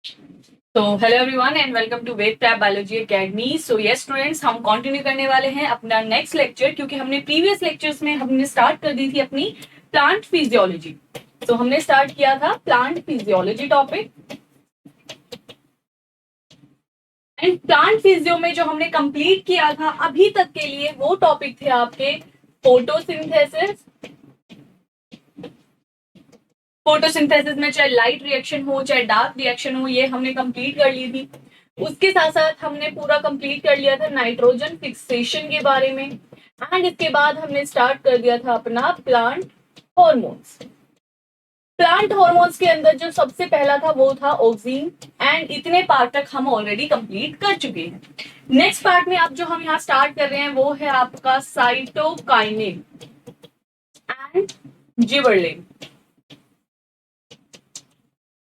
तो hello everyone and welcome to Ved tab biology academy. So yes students, हम continue करने वाले हैं अपना नेक्स्ट लेक्चर, क्योंकि हमने प्रीवियस लेक्चर्स में हमने स्टार्ट कर दी थी अपनी प्लांट फिजियोलॉजी। तो हमने स्टार्ट किया था plant physiology topic, and plant physio में जो हमने कंप्लीट किया था अभी तक के लिए वो टॉपिक थे आपके फोटोसिंथेसिस। फोटोसिंथेसिस में चाहे लाइट रिएक्शन हो चाहे डार्क रिएक्शन हो, ये हमने कंप्लीट कर ली थी। उसके साथ साथ हमने पूरा कंप्लीट कर लिया था नाइट्रोजन फिक्सेशन के बारे में, एंड इसके बाद हमने स्टार्ट कर दिया था अपना प्लांट हॉर्मोन्स। प्लांट हॉर्मोन्स के अंदर जो सबसे पहला था वो था ऑक्सीन, एंड इतने पार्ट तक हम ऑलरेडी कंप्लीट कर चुके हैं। नेक्स्ट पार्ट में आप जो हम यहाँ स्टार्ट कर रहे हैं वो है आपका साइटोकाइनिन एंड जिबरलिन।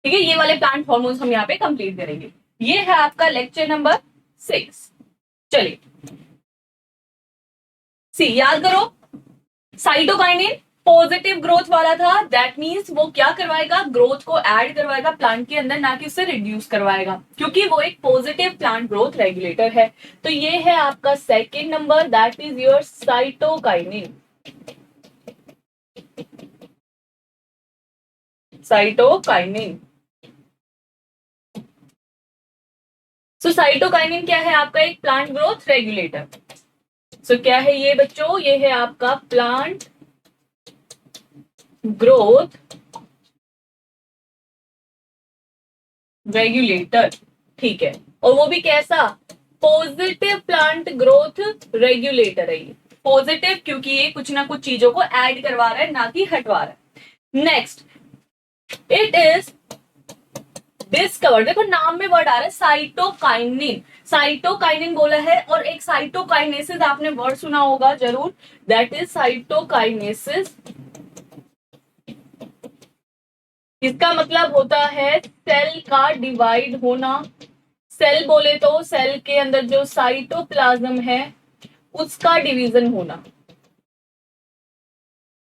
ठीक है, ये वाले प्लांट हॉर्मोन्स हम यहाँ पे कंप्लीट करेंगे। ये है आपका लेक्चर नंबर 6। चलिए सी याद करो, साइटोकाइनिन पॉजिटिव ग्रोथ वाला था। दैट मींस वो क्या करवाएगा, ग्रोथ को ऐड करवाएगा प्लांट के अंदर, ना कि उसे रिड्यूस करवाएगा, क्योंकि वो एक पॉजिटिव प्लांट ग्रोथ रेगुलेटर है। तो ये है आपका second number, that is your cytokinin. Cytokinin. So cytokinin क्या है आपका, एक प्लांट ग्रोथ रेगुलेटर। सो क्या है ये बच्चों, ये है आपका प्लांट ग्रोथ रेगुलेटर। ठीक है, और वो भी कैसा, पॉजिटिव प्लांट ग्रोथ रेगुलेटर है ये। पॉजिटिव क्योंकि ये कुछ ना कुछ चीजों को ऐड करवा रहा है, ना कि हटवा रहा है। नेक्स्ट, इट इज डिस्कवर, देखो नाम में वर्ड आ रहा है साइटोकाइनिन। साइटोकाइनिन बोला है, और एक साइटोकाइनेसिस आपने वर्ड सुना होगा जरूर, दैट इज साइटोकाइनेसिस। इसका मतलब होता है सेल का डिवाइड होना। सेल बोले तो सेल के अंदर जो साइटोप्लाज्म है उसका डिवीजन होना।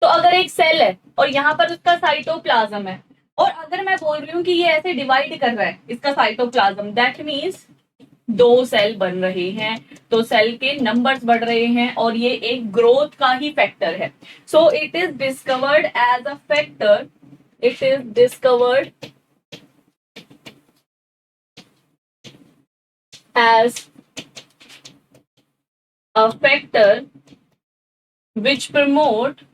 तो अगर एक सेल है और यहाँ पर उसका साइटोप्लाज्म है, और अगर मैं बोल रही हूँ कि ये ऐसे डिवाइड कर रहा है इसका साइटोप्लाज्म, दैट मीन्स दो सेल बन रहे हैं, तो सेल के नंबर्स बढ़ रहे हैं, और ये एक ग्रोथ का ही फैक्टर है। So it is discovered as a factor, it is discovered as a factor which promote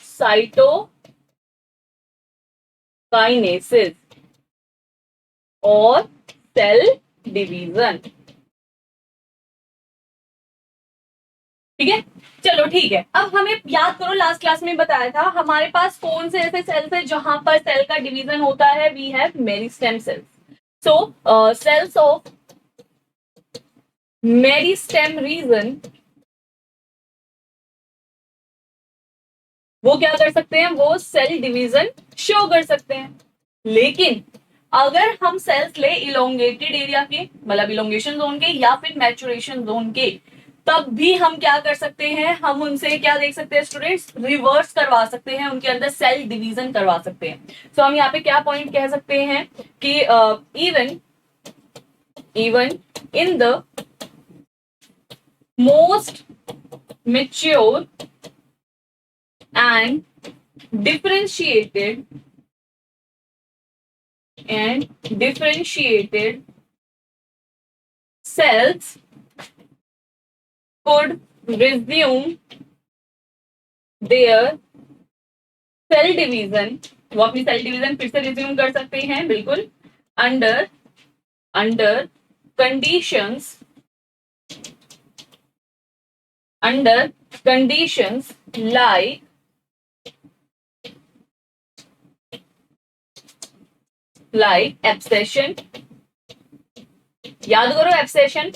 cytokinesis और सेल डिवीजन। ठीक है, चलो ठीक है। अब हमें याद करो, लास्ट क्लास में बताया था हमारे पास कौन से ऐसे सेल्स है जहां पर सेल का डिवीजन होता है। We have meristem cells. So cells of meristem region, वो क्या कर सकते हैं, वो सेल डिवीजन शो कर सकते हैं। लेकिन अगर हम सेल्स ले इलोंगेटेड एरिया के, मतलब इलोंगेशन जोन के या फिर मैचुरेशन जोन के, तब भी हम क्या कर सकते हैं, हम उनसे क्या देख सकते हैं स्टूडेंट्स, रिवर्स करवा सकते हैं, उनके अंदर सेल डिवीजन करवा सकते हैं। सो हम यहाँ पे क्या पॉइंट कह सकते हैं कि even in the most mature and differentiated cells could resume their cell division, वो अपनी सेल डिवीजन फिर से रिज्यूम कर सकते हैं, बिल्कुल, अंडर कंडीशंस लाइक एब्सेशन। याद करो एब्सेशन,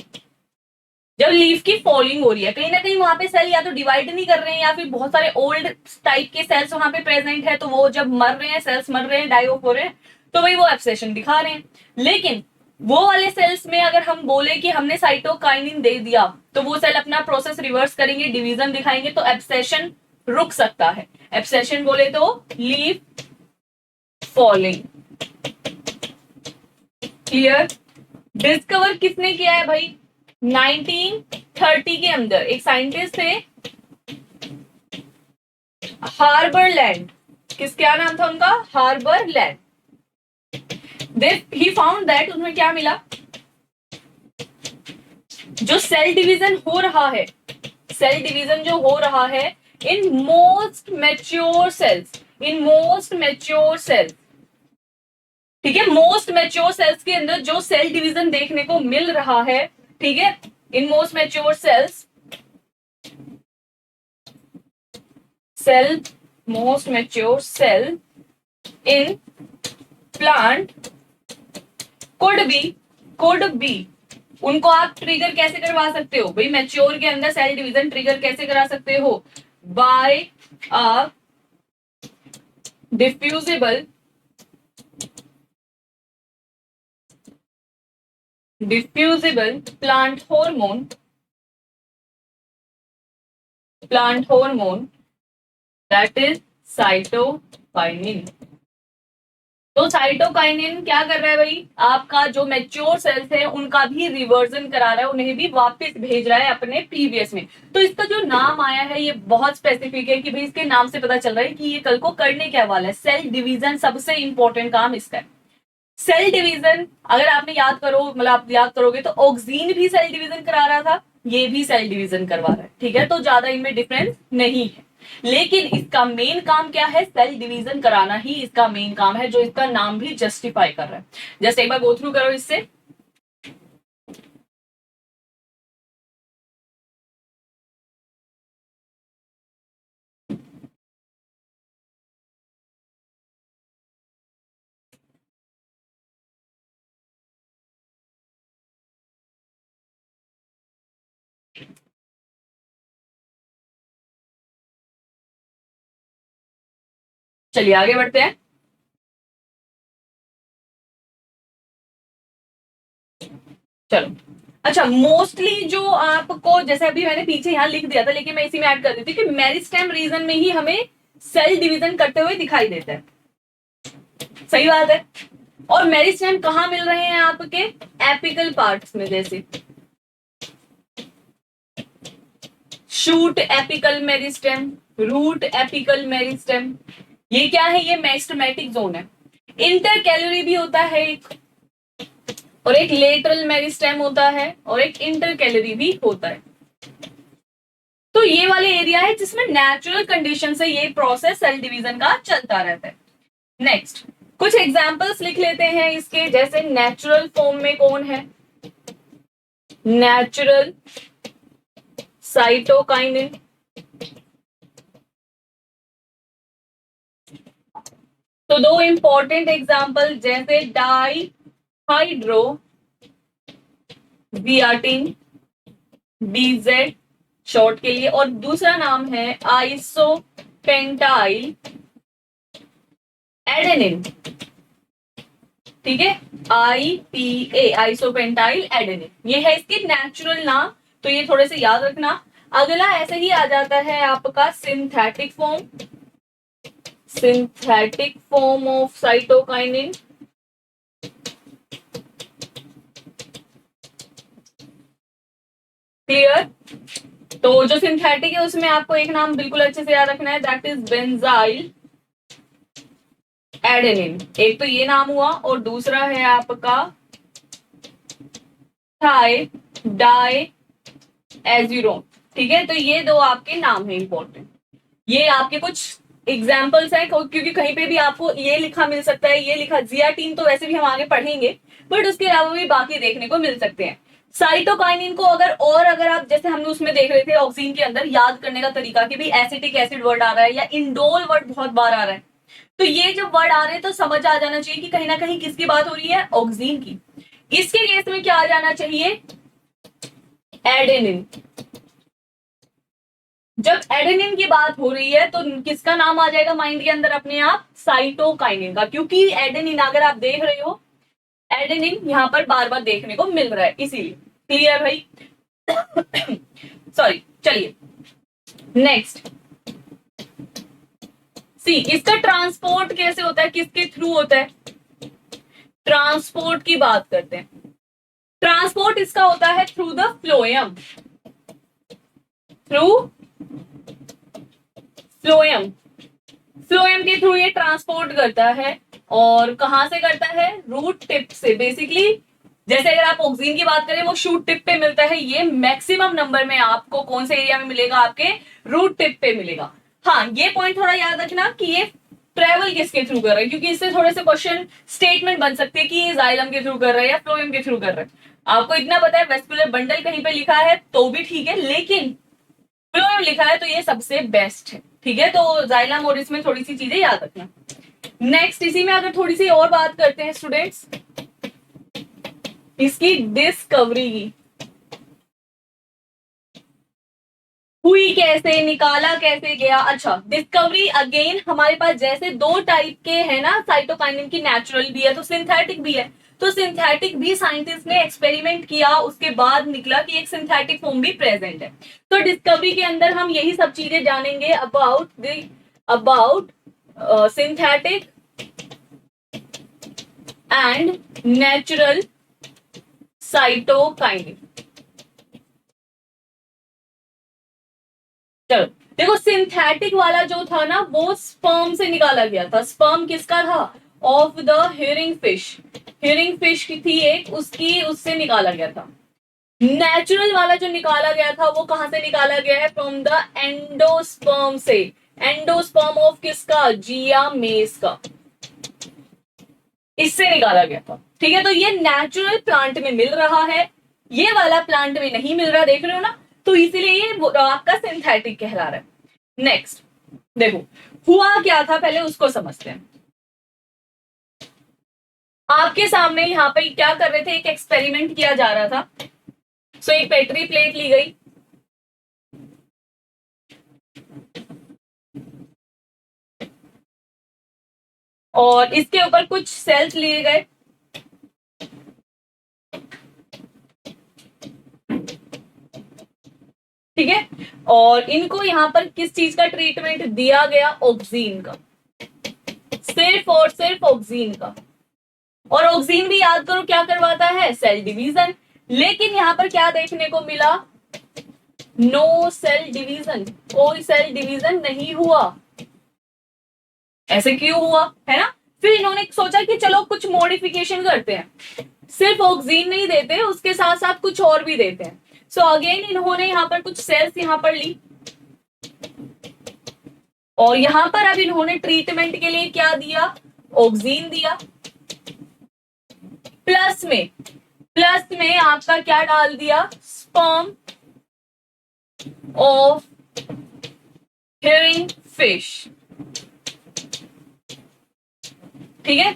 जब लीफ की फॉलिंग हो रही है, कहीं ना कहीं वहां पे सेल या तो डिवाइड नहीं कर रहे हैं या फिर बहुत सारे ओल्ड टाइप के सेल्स वहां पे प्रेजेंट है, तो वो जब मर रहे हैं, सेल्स मर रहे हैं, डाई ऑफ हो रहे हैं, तो वही वो एब्सेशन दिखा रहे हैं। लेकिन वो वाले सेल्स में अगर हम बोले कि हमने साइटोकाइनिन दे दिया, तो वो सेल अपना प्रोसेस रिवर्स करेंगे, डिवीजन दिखाएंगे, तो एब्सेशन रुक सकता है। एब्सेशन बोले तो लीफ फॉलिंग। क्लियर। डिस्कवर किसने किया है भाई? 1930 के अंदर एक साइंटिस्ट थे, हार्बर लैंड। क्या नाम था उनका? Haberlandt. He found that, उन्हें क्या मिला? जो सेल डिवीजन हो रहा है, सेल डिवीजन जो हो रहा है in most mature sales, in most mature sales, ठीक है, मोस्ट मैच्योर सेल्स के अंदर जो सेल डिवीजन देखने को मिल रहा है, ठीक है, in most mature cells, cell, most mature cell in plant could be, उनको आप ट्रिगर कैसे करवा सकते हो भाई? मैच्योर के अंदर सेल डिवीजन ट्रिगर कैसे करा सकते हो? By a diffusible plant hormone that is cytokinin. तो साइटोकाइनिन क्या कर रहा है भाई? आपका जो मैच्योर सेल्स है उनका भी रिवर्जन करा रहा है, उन्हें भी वापस भेज रहा है अपने प्रीवियस में। तो इसका जो नाम आया है ये बहुत स्पेसिफिक है कि भाई इसके नाम से पता चल रहा है कि ये कल को करने क्या वाला है। सेल डिवीजन सबसे इंपॉर्टेंट काम इसका है। सेल डिवीजन अगर आपने याद करो, मतलब आप याद करोगे तो ऑक्सीन भी सेल डिवीजन करा रहा था, ये भी सेल डिवीजन करवा रहा है, ठीक है। तो ज्यादा इनमें डिफरेंस नहीं है, लेकिन इसका मेन काम क्या है? सेल डिवीजन कराना ही इसका मेन काम है, जो इसका नाम भी जस्टिफाई कर रहा है। जैसे एक बार गो थ्रू करो इससे। चलिए आगे बढ़ते हैं। चलो, अच्छा, मोस्टली जो आपको, जैसे अभी मैंने पीछे यहाँ लिख दिया था लेकिन मैं इसी में ऐड कर देती हूँ कि मेरिस्टेम रीजन में ही हमें सेल डिवीजन करते हुए दिखाई देता है। सही बात है। और मेरिस्टेम कहाँ मिल रहे हैं आपके? एपिकल पार्ट्स में, जैसे shoot apical meristem, root apical meristem. ये क्या है? ये मेरिस्टेमेटिक जोन है। इंटर कैलोरी भी होता है एक, और एक लेटरल मेरिस्टेम होता है, और एक इंटर कैलोरी भी होता है। तो ये वाले एरिया है जिसमें नेचुरल कंडीशन से ये प्रोसेस सेल डिवीजन का चलता रहता है। नेक्स्ट कुछ एग्जांपल्स लिख लेते हैं इसके, जैसे नेचुरल फॉर्म में कौन है? नेचुरल साइटोकाइनिन, तो दो इंपॉर्टेंट एग्जांपल, जैसे डाई हाइड्रो बियाटिन, डीजेड शॉर्ट के लिए, और दूसरा नाम है आइसोपेंटाइल एडेनिन, ठीक है, IPA, आइसोपेंटाइल एडेनिन, ये है इसके नेचुरल नाम, तो ये थोड़े से याद रखना। अगला ऐसे ही आ जाता है आपका synthetic form of cytokinin. Clear. तो जो सिंथेटिक है उसमें आपको एक नाम बिल्कुल अच्छे से याद रखना है, दैट इज बेंजाइल एडेनिन। एक तो ये नाम हुआ, और दूसरा है आपका थाई डाई एज्यूरोन, ठीक है। तो ये दो आपके नाम है इंपॉर्टेंट। ये आपके कुछ एग्जाम्पल्स हैं, क्योंकि कहीं पे भी आपको ये लिखा मिल सकता है, ये लिखा जियाटीन, तो वैसे भी हम आगे पढ़ेंगे, बट उसके अलावा भी बाकी देखने को मिल सकते हैं। साइटोकाइनिन को अगर आप, जैसे हम उसमें देख रहे थे ऑक्सीन के अंदर, याद करने का तरीका कि भी एसिटिक एसिड वर्ड आ रहा है या इंडोल वर्ड बहुत बार आ रहा है, तो ये जब वर्ड आ रहे हैं तो समझ आ जाना चाहिए कि कहीं ना कहीं किसकी बात हो रही है? ऑक्सीन की। इसके केस में क्या आ जाना चाहिए? एडेनिन। जब एडेनिन की बात हो रही है तो किसका नाम आ जाएगा माइंड के अंदर अपने आप? साइटोकाइनिन का, क्योंकि एडेनिन अगर आप देख रहे हो, एडेनिन यहां पर बार बार देखने को मिल रहा है, इसीलिए। क्लियर भाई? सॉरी, चलिए नेक्स्ट। सी, इसका ट्रांसपोर्ट कैसे होता है, किसके थ्रू होता है? ट्रांसपोर्ट की बात करते हैं। ट्रांसपोर्ट इसका होता है through the phloem, through phloem, phloem के थ्रू ये ट्रांसपोर्ट करता है। और कहां से करता है? रूट टिप से। बेसिकली जैसे अगर आप ऑक्सीजन की बात करें वो शूट टिप पे मिलता है, ये मैक्सिमम नंबर में आपको कौन से एरिया में मिलेगा? आपके रूट टिप पे मिलेगा। हाँ, ये पॉइंट थोड़ा याद रखना कि ये ट्रेवल किसके थ्रू कर रहा है, क्योंकि इससे थोड़े से क्वेश्चन स्टेटमेंट बन सकते हैं कि ये जाइलम के थ्रू कर रहा है या फ्लोएम के थ्रू कर रहा है। आपको इतना पता है वेस्कुलर बंडल कहीं पे लिखा है तो भी ठीक है, लेकिन फ्लोएम लिखा है तो ये सबसे बेस्ट है। ठीक है, तो जाइलम और इसमें थोड़ी सी चीजें याद रखना। नेक्स्ट इसी में अगर थोड़ी सी और बात करते हैं स्टूडेंट्स, इसकी डिस्कवरी की, हुई कैसे, निकाला कैसे गया। अच्छा, डिस्कवरी अगेन हमारे पास जैसे दो टाइप के है ना साइटोकाइनिन की, नेचुरल भी है तो सिंथेटिक भी है। तो सिंथेटिक भी साइंटिस्ट ने एक्सपेरिमेंट किया, उसके बाद निकला कि एक सिंथेटिक फॉर्म भी प्रेजेंट है। तो डिस्कवरी के अंदर हम यही सब चीजें जानेंगे about synthetic and natural cytokinin. चलो देखो, सिंथेटिक वाला जो था ना वो स्पर्म से निकाला गया था। स्पर्म किसका था? Of the herring fish, herring fish की थी एक, उससे निकाला गया था। नेचुरल वाला जो निकाला गया था वो कहां से निकाला गया है? फ्रॉम द एंडोस्पर्म से। एंडोस्पर्म ऑफ किसका? जिया मेस का, इससे निकाला गया था। ठीक है, तो ये नेचुरल प्लांट में मिल रहा है, ये वाला प्लांट में नहीं मिल रहा, देख रहे हो ना, तो इसीलिए ये आपका सिंथेटिक कहला रहा है। नेक्स्ट देखो, हुआ क्या था पहले उसको समझते हैं। आपके सामने यहाँ पे क्या कर रहे थे? एक एक्सपेरिमेंट किया जा रहा था। सो एक पेट्री प्लेट ली गई, और इसके ऊपर कुछ सेल्स लिए गए, ठीक है, और इनको यहाँ पर किस चीज का ट्रीटमेंट दिया गया? ऑक्सीजन का, सिर्फ और सिर्फ ऑक्सीजन का। और ऑक्सीजन भी याद करो क्या करवाता है? Cell division. लेकिन यहाँ पर क्या देखने को मिला? नो सेल डिवीजन, कोई सेल डिवीजन नहीं हुआ। ऐसे क्यों हुआ, है ना? फिर इन्होंने सोचा कि चलो कुछ मॉडिफिकेशन करते हैं, सिर्फ ऑक्सीजन नहीं देते, उसके साथ साथ कुछ और भी देते हैं। सो अगेन इन्होंने यहाँ पर कुछ सेल्स यहाँ पर ली, और यहां पर अब इन्होंने ट्रीटमेंट के लिए क्या दिया? ऑक्सीजन दिया। प्लस में आपका क्या डाल दिया? Sperm of herring fish. ठीक है,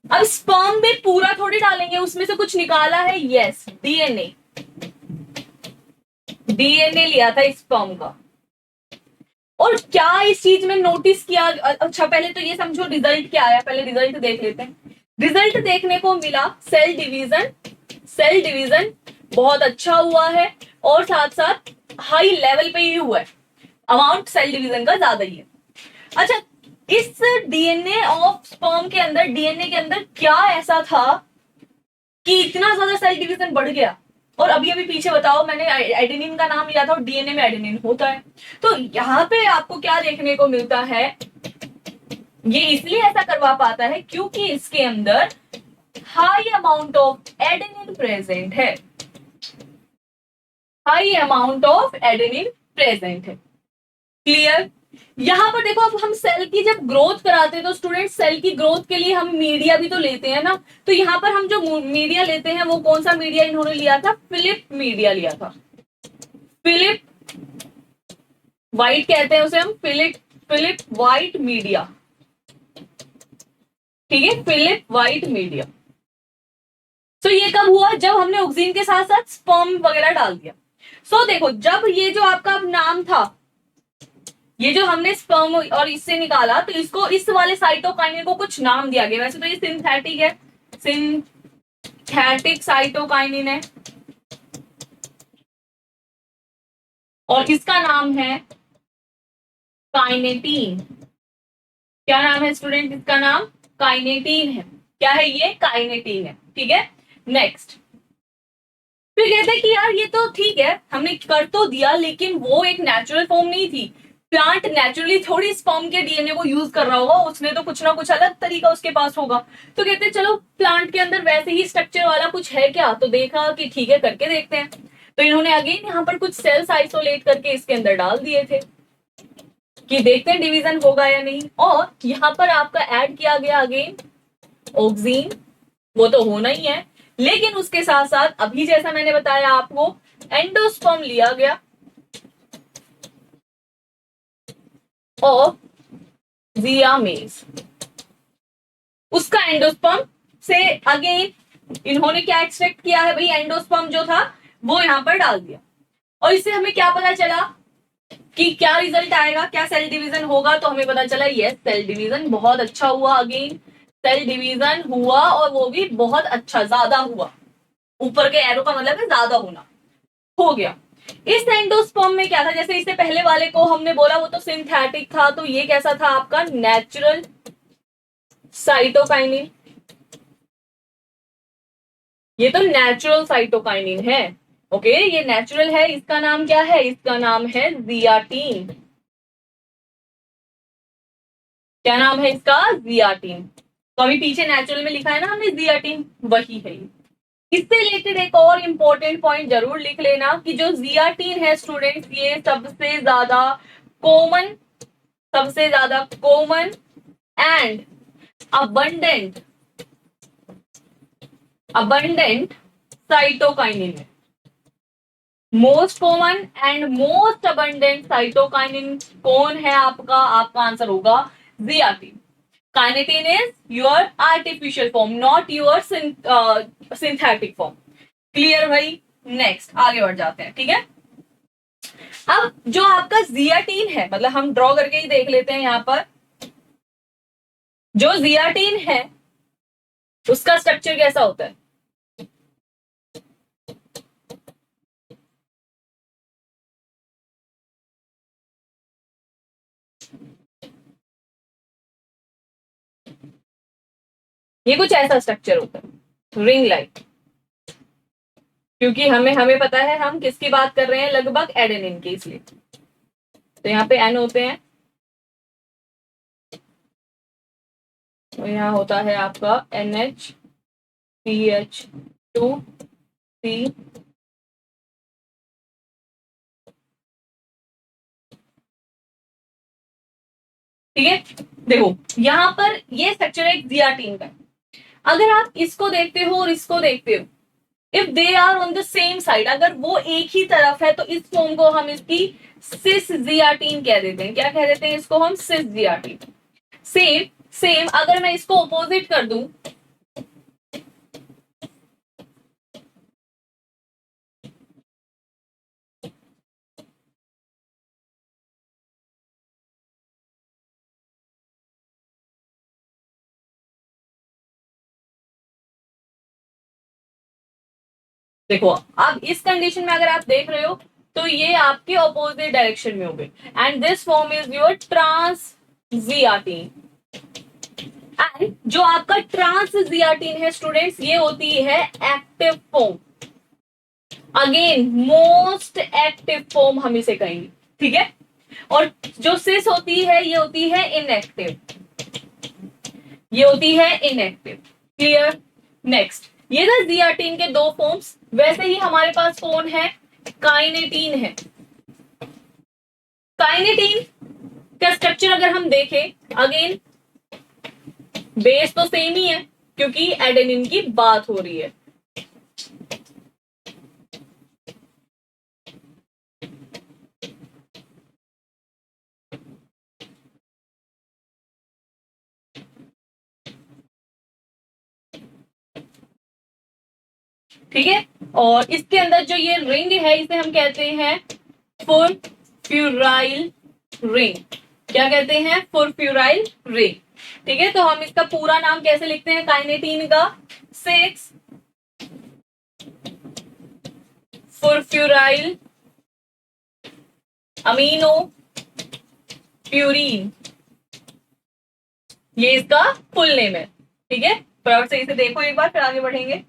अब स्पर्म भी पूरा थोड़ी डालेंगे, उसमें से कुछ निकाला है, यस, डीएनए, डीएनए लिया था स्पर्म का। और क्या इस चीज में नोटिस किया? अच्छा पहले तो ये समझो रिजल्ट क्या आया, पहले रिजल्ट देख लेते हैं। रिजल्ट देखने को मिला सेल डिवीजन, सेल डिवीजन बहुत अच्छा हुआ है, और साथ साथ हाई लेवल पे ही हुआ है, अमाउंट सेल डिवीजन का ज्यादा ही है। अच्छा, इस डीएनए ऑफ स्पर्म के अंदर, डीएनए के अंदर क्या ऐसा था कि इतना ज्यादा सेल डिवीजन बढ़ गया? और अभी अभी पीछे बताओ, मैंने एडेनिन का नाम लिया था, और डीएनए में एडेनिन होता है। तो यहाँ पे आपको क्या देखने को मिलता है? ये इसलिए ऐसा करवा पाता है क्योंकि इसके अंदर high amount of adenine present है, high amount of adenine present है। क्लियर? यहां पर देखो, अब हम सेल की जब ग्रोथ कराते हैं तो स्टूडेंट, सेल की ग्रोथ के लिए हम मीडिया भी तो लेते हैं ना। तो यहाँ पर हम जो मीडिया लेते हैं वो कौन सा मीडिया इन्होंने लिया था? फिलिप मीडिया लिया था। फिलिप व्हाइट कहते हैं उसे हम, फिलिप व्हाइट मीडिया। ठीक है, फिलिप व्हाइट मीडिया। तो ये कब हुआ? जब हमने ऑक्सीजन के साथ साथ स्पर्म वगैरह डाल दिया। सो देखो, जब ये जो आपका नाम था, ये जो हमने स्पर्म और इससे निकाला, तो इसको, इस वाले साइटोकाइनिन को कुछ नाम दिया गया। वैसे तो ये सिंथेटिक है, सिंथेटिक साइटोकाइनिन है, और इसका नाम है काइनेटीन। क्या नाम है स्टूडेंट? इसका नाम काइनेटीन है। क्या है ये? काइनेटीन है। ठीक है, नेक्स्ट। फिर कहते हैं कि यार ये तो ठीक है, हमने कर तो दिया, लेकिन वो एक नेचुरल फॉर्म नहीं थी। प्लांट नेचुरली थोड़ी स्पर्म के डीएनए को यूज कर रहा होगा, उसने तो कुछ ना कुछ अलग तरीका उसके पास होगा। तो कहते हैं चलो प्लांट के अंदर वैसे ही स्ट्रक्चर वाला कुछ है क्या, तो देखा कि ठीक है करके देखते हैं। तो इन्होंने अगेन यहाँ पर कुछ सेल्स आइसोलेट करके इसके अंदर डाल दिए थे कि देखते हैं डिवीजन होगा या नहीं। और यहाँ पर आपका ऐड किया गया अगेन ऑक्सीन, वो तो होना ही है, लेकिन उसके साथ साथ अभी जैसा मैंने बताया आपको एंडोस्पर्म लिया गया और जियामेज, उसका एंडोस्पर्म से अगेन इन्होंने क्या एक्सट्रैक्ट किया है भाई, एंडोस्पर्म जो था वो यहां पर डाल दिया। और इससे हमें क्या पता चला कि क्या रिजल्ट आएगा, क्या सेल डिवीजन होगा? तो हमें पता चला यस, सेल डिवीजन बहुत अच्छा हुआ। अगेन सेल डिवीजन हुआ और वो भी बहुत अच्छा, ज्यादा हुआ। ऊपर के एरो का मतलब है ज्यादा होना, हो गया। इस एंडोस्पर्म में क्या था, जैसे इससे पहले वाले को हमने बोला वो तो सिंथेटिक था, तो ये कैसा था आपका? Natural cytokinin. ये तो नेचुरल साइटोकाइनिन है। ओके, ये नेचुरल है, इसका नाम क्या है? इसका नाम है जियाटीन। क्या नाम है इसका? जियाटीन। तो अभी पीछे नेचुरल में लिखा है ना हमने जियाटीन, वही है। इससे रिलेटेड एक और इंपॉर्टेंट पॉइंट जरूर लिख लेना कि जो जियाटीन है स्टूडेंट्स, ये सबसे ज्यादा कॉमन एंड abundant साइटोकाइनिन है। Most common and most abundant cytokinin कौन है आपका? आपका आंसर होगा zeatin. Kinetin is your artificial form, not your synthetic form. Clear भाई? नेक्स्ट आगे बढ़ जाते हैं। ठीक है, अब जो आपका जियाटीन है, मतलब हम ड्रॉ करके ही देख लेते हैं यहां पर। जो जियाटीन है उसका स्ट्रक्चर कैसा होता है? ये कुछ ऐसा स्ट्रक्चर होता है, रिंग लाइक। क्योंकि हमें हमें पता है हम किसकी बात कर रहे हैं, लगभग एडेनिन की, इसलिए तो यहाँ पे एन होते हैं और यहाँ होता है आपका NH CH2C। ठीक है, देखो यहाँ पर ये स्ट्रक्चर है जियाटीन का। अगर आप इसको देखते हो और इसको देखते हो, if they are on the same side, अगर वो एक ही तरफ है, तो इस फॉर्म को हम इसकी सिस जियाटीन कह देते हैं। क्या कह देते हैं इसको हम? सिस जियाटीन। सेम सेम अगर मैं इसको ऑपोजिट कर दूं, देखो अब इस कंडीशन में अगर आप देख रहे हो तो ये आपके ऑपोजिट डायरेक्शन में हो गए, and this form is your trans zeatin. And जो आपका ट्रांस जियाटीन है स्टूडेंट्स, ये होती है active form. Again most active form हम इसे कहेंगे। ठीक है, और जो सिस होती है ये होती है इनएक्टिव, ये होती है इनएक्टिव। क्लियर? नेक्स्ट, ये था जियाटीन के दो फॉर्म्स। वैसे ही हमारे पास कौन है? काइनेटीन है। काइनेटीन का स्ट्रक्चर अगर हम देखें, अगेन बेस तो सेम ही है क्योंकि एडेनिन की बात हो रही है। ठीक है, और इसके अंदर जो ये रिंग है इसे हम कहते हैं फुरफ्यूराइल रिंग। क्या कहते हैं? फुरफ्यूराइल रिंग। ठीक है, तो हम इसका पूरा नाम कैसे लिखते हैं काइनेटीन का? 6 फुरफ्यूराइल अमीनो प्यूरीन, ये इसका फुल नेम है। ठीक है, फटाफट सही से देखो एक बार, फिर आगे बढ़ेंगे।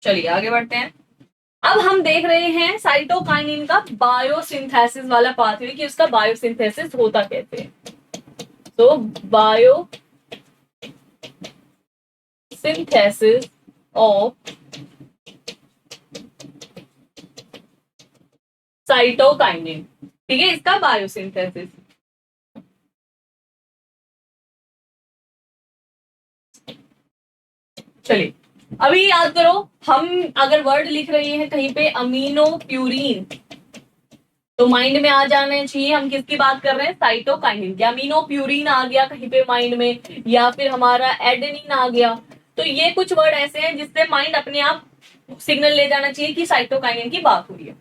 चलिए आगे बढ़ते हैं। अब हम देख रहे हैं साइटोकाइनिन का बायोसिंथेसिस वाला पाथवे कि उसका बायोसिंथेसिस होता कैसे है। तो बायोसिंथेसिस ऑफ साइटोकाइनिन, ठीक है, इसका बायोसिंथेसिस। चलिए अभी याद करो, हम अगर वर्ड लिख रहे हैं कहीं पे अमीनो प्यूरिन, तो माइंड में आ जाना चाहिए हम किसकी बात कर रहे हैं, साइटोकाइनिन की। अमीनो प्यूरिन आ गया कहीं पे माइंड में, या फिर हमारा एडेनिन आ गया, तो ये कुछ वर्ड ऐसे हैं जिससे माइंड अपने आप सिग्नल ले जाना चाहिए कि साइटोकाइनिन की बात हो रही है।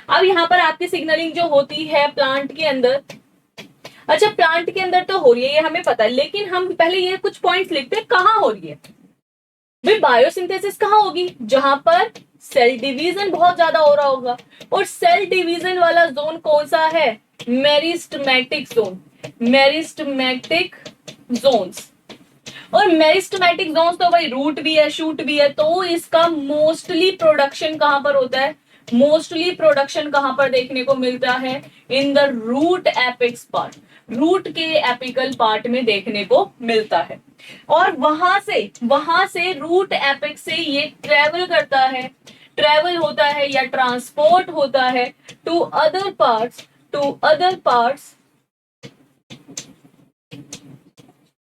अब यहाँ पर आपकी सिग्नलिंग जो होती है प्लांट के अंदर, अच्छा प्लांट के अंदर तो हो रही है ये हमें पता है, लेकिन हम पहले ये कुछ पॉइंट्स लिखते हैं कहाँ हो रही है। भाई बायोसिंथेसिस कहाँ होगी, जहां पर सेल डिवीजन बहुत ज्यादा हो रहा होगा, और सेल डिवीजन वाला जोन कौन सा है, मेरिस्टमैटिक जोन, मेरिस्टमैटिक जोन्स। और मेरिस्टमैटिक जोन्स तो भाई रूट भी है, शूट भी है, तो इसका मोस्टली प्रोडक्शन कहां पर होता है, मोस्टली प्रोडक्शन कहां पर देखने को मिलता है, in the root apex part, root के एपिकल पार्ट में देखने को मिलता है। और वहां से रूट एपिक्स से ये ट्रेवल करता है, ट्रेवल होता है या ट्रांसपोर्ट होता है to other parts, to other parts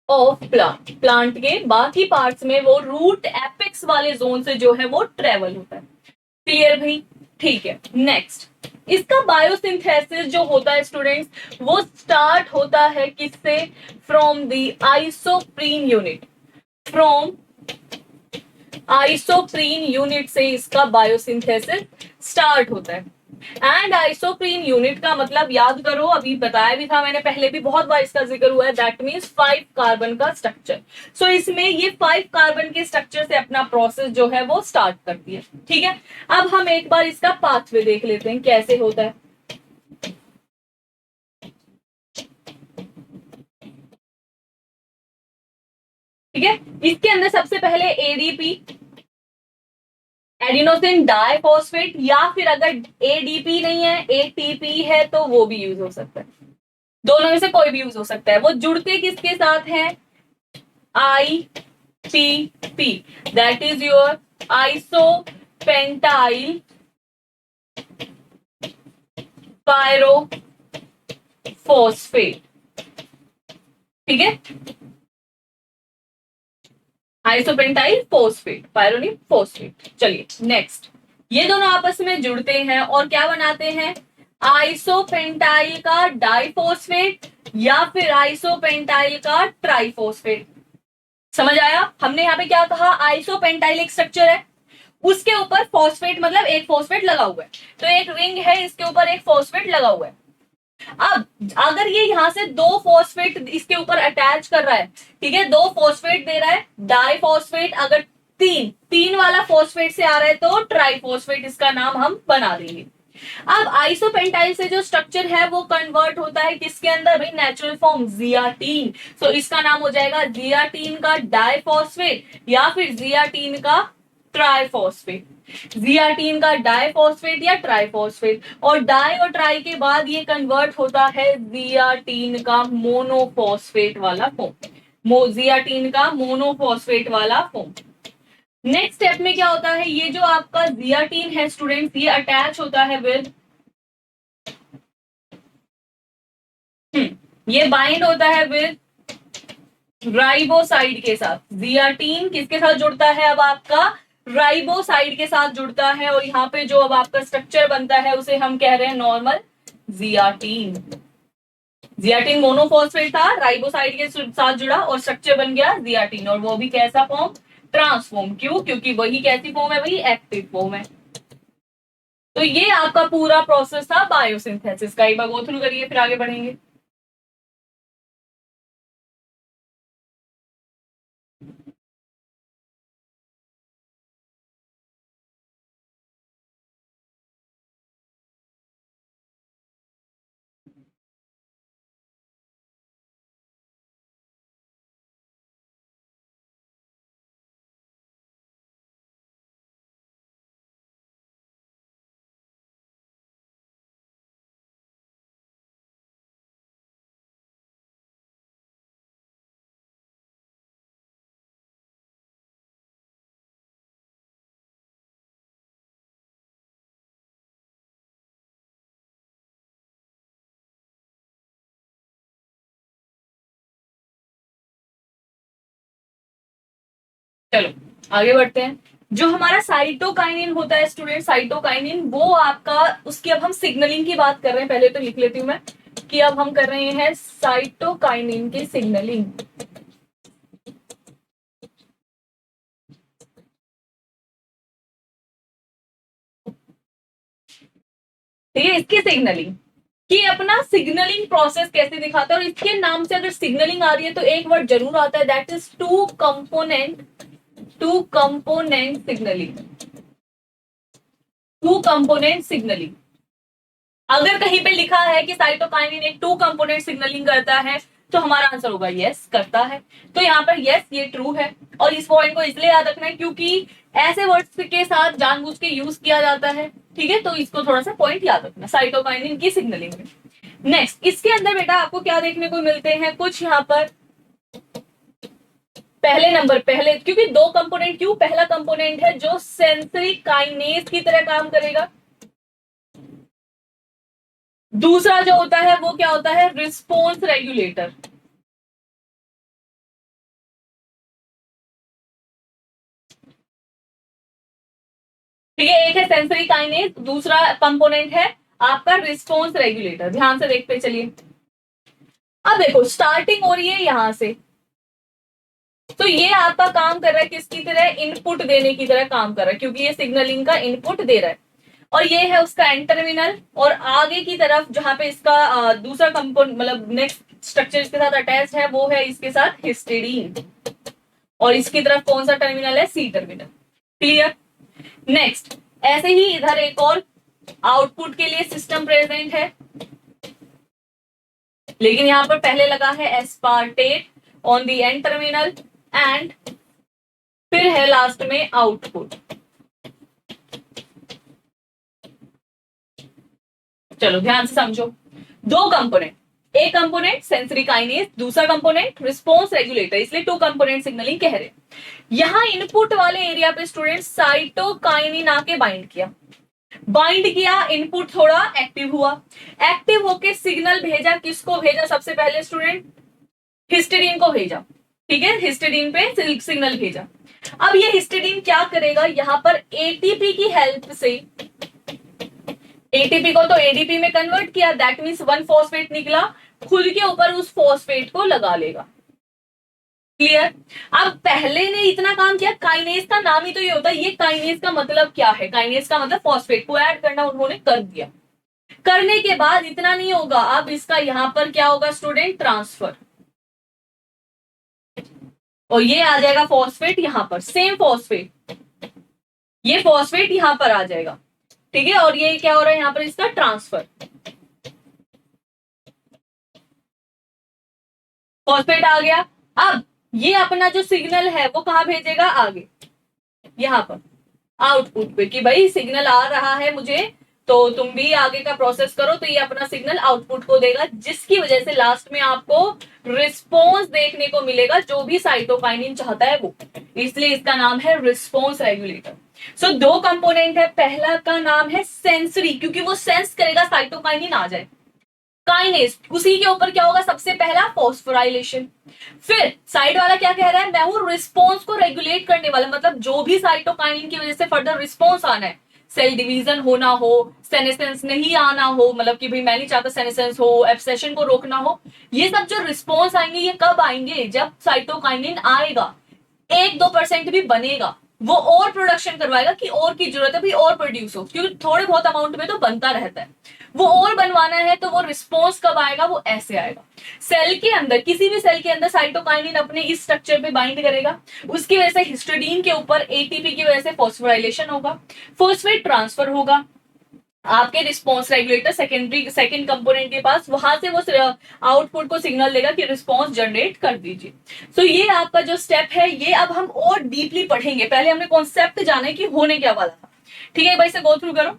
of plant, plant के बाकी पार्ट्स में वो रूट एपिक्स वाले जोन से जो है वो ट्रेवल होता है। क्लियर भाई, ठीक है। नेक्स्ट, इसका बायोसिंथेसिस जो होता है स्टूडेंट्स, वो स्टार्ट होता है किससे, from the isoprene unit, from isoprene unit से इसका बायोसिंथेसिस स्टार्ट होता है। एंड आइसोप्रीन यूनिट का मतलब याद करो, अभी बताया भी था मैंने, पहले भी बहुत बार इसका जिक्र हुआ है, दैट मीन्स 5 कार्बन का स्ट्रक्चर। सो इसमें ये 5 कार्बन के स्ट्रक्चर से अपना प्रोसेस जो है वो स्टार्ट करती है। ठीक है, अब हम एक बार इसका पाथवे देख लेते हैं कैसे होता है। ठीक है, इसके अंदर सबसे पहले एडीपी, एडिनोसिन डाइफॉस्फेट, या फिर अगर एडीपी नहीं है एटीपी है तो वो भी यूज हो सकता है, दोनों में से कोई भी यूज हो सकता है। वो जुड़ते किसके साथ हैं, I P P, that is your isopentyl pyrophosphate. ठीक है, आइसोपेंटाइल फोस्फेट, पायरोनिक फोस्फेट। चलिए नेक्स्ट, ये दोनों आपस में जुड़ते हैं और क्या बनाते हैं, आइसोपेंटाइल का डाइफॉस्फेट या फिर आइसोपेंटाइल का ट्राइफॉस्फेट। समझ आया, हमने यहाँ पे क्या कहा, आइसोपेंटाइल एक स्ट्रक्चर है, उसके ऊपर फॉस्फेट मतलब एक फॉस्फेट लगा हुआ है, तो एक रिंग है इसके ऊपर एक फॉस्फेट लगा हुआ है। अब अगर ये यहां से 2 फॉस्फेट इसके ऊपर अटैच कर रहा है, ठीक है, 2 फॉस्फेट दे रहा है, डाइफॉस्फेट, अगर तीन वाला फॉस्फेट से आ रहा है तो ट्राइफॉस्फेट इसका नाम हम बना देंगे। अब आइसोपेंटाइल से जो स्ट्रक्चर है वो कन्वर्ट होता है किसके अंदर, भाई नेचुरल फॉर्म जियाटीन, सो इसका नाम हो जाएगा जियाटीन का डाइफॉस्फेट या फिर जियाटीन का ट्राइफॉस्फेट, जियाटीन का डाइफॉस्फेट या ट्राइफॉस्फेट। और डाई और ट्राई के बाद ये कन्वर्ट होता है जियाटीन का मोनोफॉस्फेट वाला फॉर्म, जियाटीन का मोनोफॉस्फेट वाला फॉर्म। नेक्स्ट स्टेप में क्या होता है, ये जो आपका जियाटीन है स्टूडेंट्स, ये अटैच होता है विद, ये बाइंड होता है विद राइबोसाइड के साथ। जियाटीन किसके साथ जुड़ता है, अब आपका राइबोसाइड के साथ जुड़ता है, और यहाँ पे जो अब आपका स्ट्रक्चर बनता है उसे हम कह रहे हैं नॉर्मल जियाटीन। जियाटीन मोनोफॉस्फेट था, राइबोसाइड के साथ जुड़ा और स्ट्रक्चर बन गया जियाटीन, और वो भी कैसा फॉर्म, ट्रांसफॉर्म। क्यों, क्योंकि वही कैसी फॉर्म है, वही एक्टिव फॉर्म है। तो ये आपका पूरा प्रोसेस था बायोसिंथेसिस का। एक बार गो थ्रू करिए, फिर आगे बढ़ेंगे। चलो आगे बढ़ते हैं। जो हमारा साइटोकाइनिन होता है स्टूडेंट, साइटोकाइनिन वो आपका, उसकी अब हम सिग्नलिंग की बात कर रहे हैं। पहले तो लिख लेती हूं मैं कि अब हम कर रहे हैं साइटोकाइनिन की सिग्नलिंग। ठीक है, इसकी सिग्नलिंग कि अपना सिग्नलिंग प्रोसेस कैसे दिखाता है, और इसके नाम से अगर सिग्नलिंग आ रही है तो एक वर्ड जरूर आता है, that is two component, two component signalling, two component signalling. अगर कहीं पे लिखा है कि साइटोकाइनिन एक टू कंपोनेंट सिग्नलिंग करता है तो हमारा आंसर होगा यस करता है। तो यहाँ पर यस ये ट्रू है, और इस पॉइंट को इसलिए याद रखना है क्योंकि ऐसे वर्ड्स के साथ जानबूझ के यूज किया जाता है। ठीक है, तो इसको थोड़ा सा पॉइंट याद रखना साइटोकाइनिन की सिग्नलिंग में। नेक्स्ट, इसके अंदर बेटा आपको क्या देखने को मिलते हैं, कुछ यहाँ पर पहले नंबर, पहले क्योंकि दो कंपोनेंट, क्यों, पहला कंपोनेंट है जो सेंसरी काइनेज की तरह काम करेगा, दूसरा जो होता है वो क्या होता है, रिस्पॉन्स रेगुलेटर। ठीक है, एक है सेंसरी काइनेज, दूसरा कंपोनेंट है आपका रिस्पॉन्स रेगुलेटर। ध्यान से देखते चलिए। अब देखो स्टार्टिंग हो रही है यहां से, तो ये आपका काम कर रहा है किसकी तरह, इनपुट देने की तरह काम कर रहा है, क्योंकि ये सिग्नलिंग का इनपुट दे रहा है। और ये है उसका एंड टर्मिनल, और आगे की तरफ जहां पे इसका दूसरा कंपोनेंट मतलब नेक्स्ट स्ट्रक्चर इसके साथ अटैच है वो है इसके साथ हिस्टिडीन, और इसकी तरफ कौन सा टर्मिनल है, सी टर्मिनल। क्लियर। नेक्स्ट, ऐसे ही इधर एक और आउटपुट के लिए सिस्टम प्रेजेंट है, लेकिन यहां पर पहले लगा है aspartate on the end terminal, and फिर है लास्ट में आउटपुट। चलो ध्यान से समझो, दो कंपोनेंट, एक कंपोनेंट सेंसरी काइनेज, दूसरा कंपोनेंट रिस्पॉन्स रेगुलेटर, इसलिए टू कंपोनेंट सिग्नलिंग कह रहे हैं। यहां इनपुट वाले एरिया पे स्टूडेंट साइटोकाइनिन आके बाइंड किया, बाइंड किया, इनपुट थोड़ा एक्टिव हुआ, एक्टिव होके सिग्नल भेजा, किसको भेजा, सबसे पहले स्टूडेंट हिस्टिडीन को भेजा। ठीक है, हिस्टिडीन पे सिग्नल भेजा। अब ये हिस्टिडीन क्या करेगा, यहां पर एटीपी की हेल्प से, एटीपी को तो एडीपी में कन्वर्ट किया, दैट मीन्स वन फॉस्फेट निकला, खुद के ऊपर उस फॉस्फेट को लगा लेगा। क्लियर। अब पहले ने इतना काम किया, काइनेज का नाम ही तो ये होता है, ये काइनेज का मतलब क्या है, काइनेज का मतलब फॉस्फेट को ऐड करना, उन्होंने कर दिया। करने के बाद इतना नहीं होगा, अब इसका यहां पर क्या होगा स्टूडेंट, ट्रांसफर, और ये आ जाएगा फॉस्फेट यहां पर, सेम फॉस्फेट, ये फॉस्फेट यहां पर आ जाएगा। ठीक है, और ये क्या हो रहा है यहां पर, इसका ट्रांसफर, फॉस्फेट आ गया। अब ये अपना जो सिग्नल है वो कहां भेजेगा, आगे यहां पर आउटपुट पे, कि भाई सिग्नल आ रहा है मुझे, तो तुम भी आगे का प्रोसेस करो तो ये अपना सिग्नल आउटपुट को देगा, जिसकी वजह से लास्ट में आपको रिस्पॉन्स देखने को मिलेगा जो भी साइटोकाइनिन चाहता है वो, इसलिए इसका नाम है रिस्पॉन्स रेगुलेटर। सो दो कंपोनेंट है, पहला का नाम है सेंसरी, क्योंकि वो सेंस करेगा साइटोकाइनिन आ जाए। काइनेस, उसी के ऊपर क्या होगा, सबसे पहला फॉस्फोराइलेशन। फिर साइड वाला क्या कह रहा है, मैं हूं रिस्पॉन्स को रेगुलेट करने वाला, मतलब जो भी साइटोकाइनिन की वजह से फर्दर रिस्पॉन्स आना है, सेल डिवीजन होना हो, सेनेसेंस नहीं आना हो, मतलब कि भाई मैं नहीं चाहता सेनेसेंस हो, एब्सेशन को रोकना हो, ये सब जो रिस्पॉन्स आएंगे ये कब आएंगे, जब साइटोकाइनिन आएगा, 1-2% भी बनेगा, वो और प्रोडक्शन करवाएगा कि और की जरूरत है भाई और प्रोड्यूस हो, क्योंकि थोड़े बहुत अमाउंट में तो बनता रहता है, वो और बनवाना है, तो वो रिस्पॉन्स कब आएगा, वो ऐसे आएगा। सेल के अंदर, किसी भी सेल के अंदर साइटोकाइनिन अपने इस स्ट्रक्चर पे बाइंड करेगा, उसकी वजह से हिस्टडीन के ऊपर एटीपी की वजह से फॉस्फोराइलेशन होगा, फॉस्फेट ट्रांसफर होगा आपके response regulator secondary second component के पास, वहां से वो आउटपुट को सिग्नल देगा कि रिस्पॉन्स जनरेट कर दीजिए। सो ये आपका जो स्टेप है ये अब हम और डीपली पढ़ेंगे, पहले हमने कॉन्सेप्ट जाना है कि होने क्या वाला था। ठीक है भाई, से गो थ्रू करो।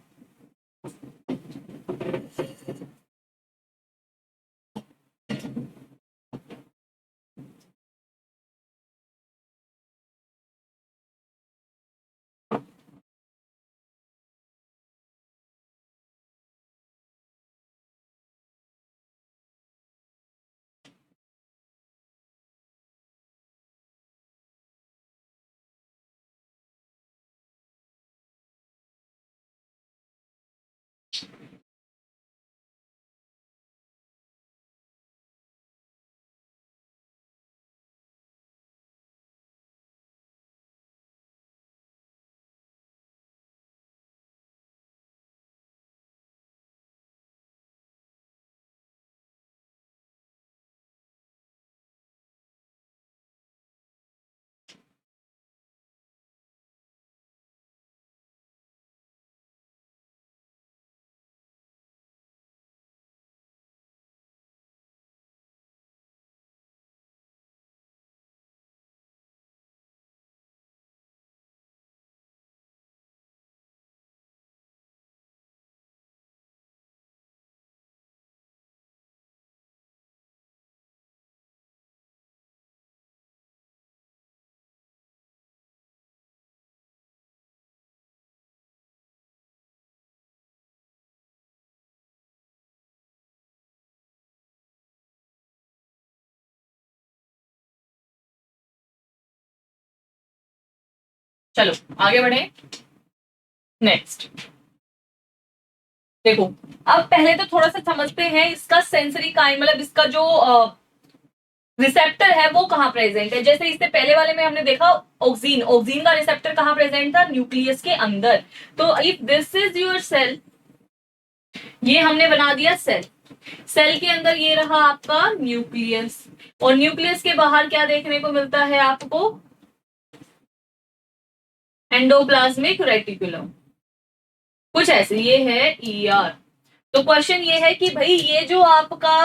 चलो आगे बढ़े। नेक्स्ट देखो, अब पहले तो थोड़ा सा समझते हैं इसका सेंसरी काइंड, मतलब इसका जो रिसेप्टर है वो कहाँ प्रेजेंट है। जैसे इससे पहले वाले में हमने देखा ऑक्सीन, ऑक्सीन का रिसेप्टर कहाँ प्रेजेंट था, न्यूक्लियस के अंदर। तो if this is your cell, ये हमने बना दिया सेल, सेल के अंदर ये रहा आपका न्यूक्लियस, और न्यूक्लियस के बाहर क्या देखने को मिलता है आपको, एंडोप्लाज्मिक रेटिकुलम, कुछ ऐसे, ये है ईआर। तो क्वेश्चन ये है कि भाई ये जो आपका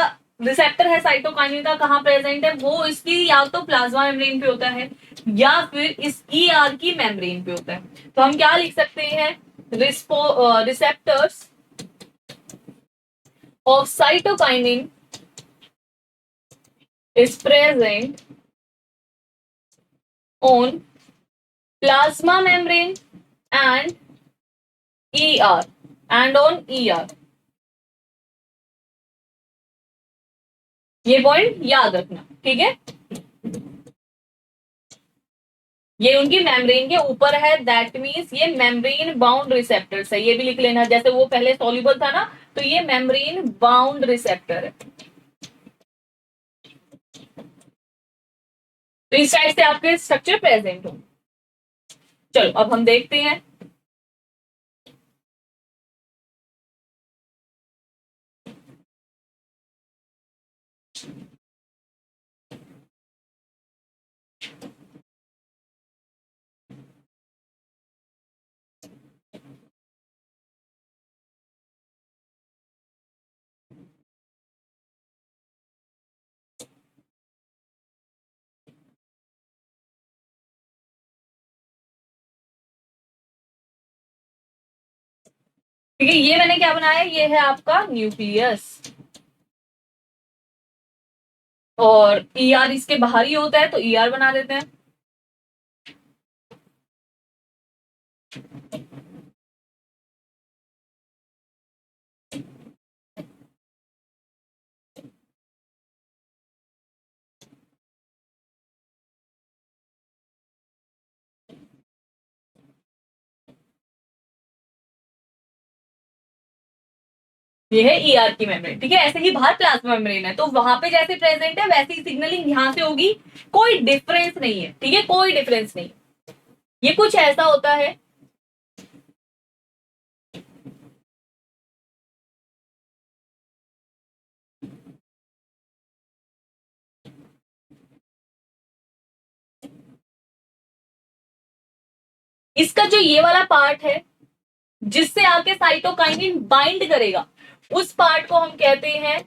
रिसेप्टर है साइटोकाइनिन का कहाँ प्रेजेंट है, वो इसकी या तो प्लाज्मा मेम्ब्रेन पे होता है या फिर इस ईआर की मेम्ब्रेन पे होता है। तो हम क्या लिख सकते हैं, receptors of cytokinin is present on plasma membrane and ER and on ER। ये पॉइंट याद रखना, ठीक है। ये उनकी मेम्ब्रेन के ऊपर है, दैट मीन्स ये मेम्ब्रेन बाउंड रिसेप्टर्स है, ये भी लिख लेना, जैसे वो पहले सॉल्युबल था ना, तो ये मेम्ब्रेन बाउंड रिसेप्टर है। तो इस साइड से आपके स्ट्रक्चर प्रेजेंट हो। चलो अब हम देखते हैं, ठीक है, ये मैंने क्या बनाया, ये है आपका न्यूक्लियस, और ईआर इसके बाहर ही होता है तो ईआर बना देते हैं। ये है ईआर की मेम्ब्रेन। ठीक है, ऐसे ही बाहर प्लाज्मा मेम्ब्रेन है, तो वहां पे जैसे प्रेजेंट है वैसे ही सिग्नलिंग यहां से होगी, कोई डिफरेंस नहीं है। ठीक है, कोई डिफरेंस नहीं, ये कुछ ऐसा होता है। इसका जो ये वाला पार्ट है जिससे आके साइटोकाइनिन बाइंड करेगा, उस पार्ट को हम कहते हैं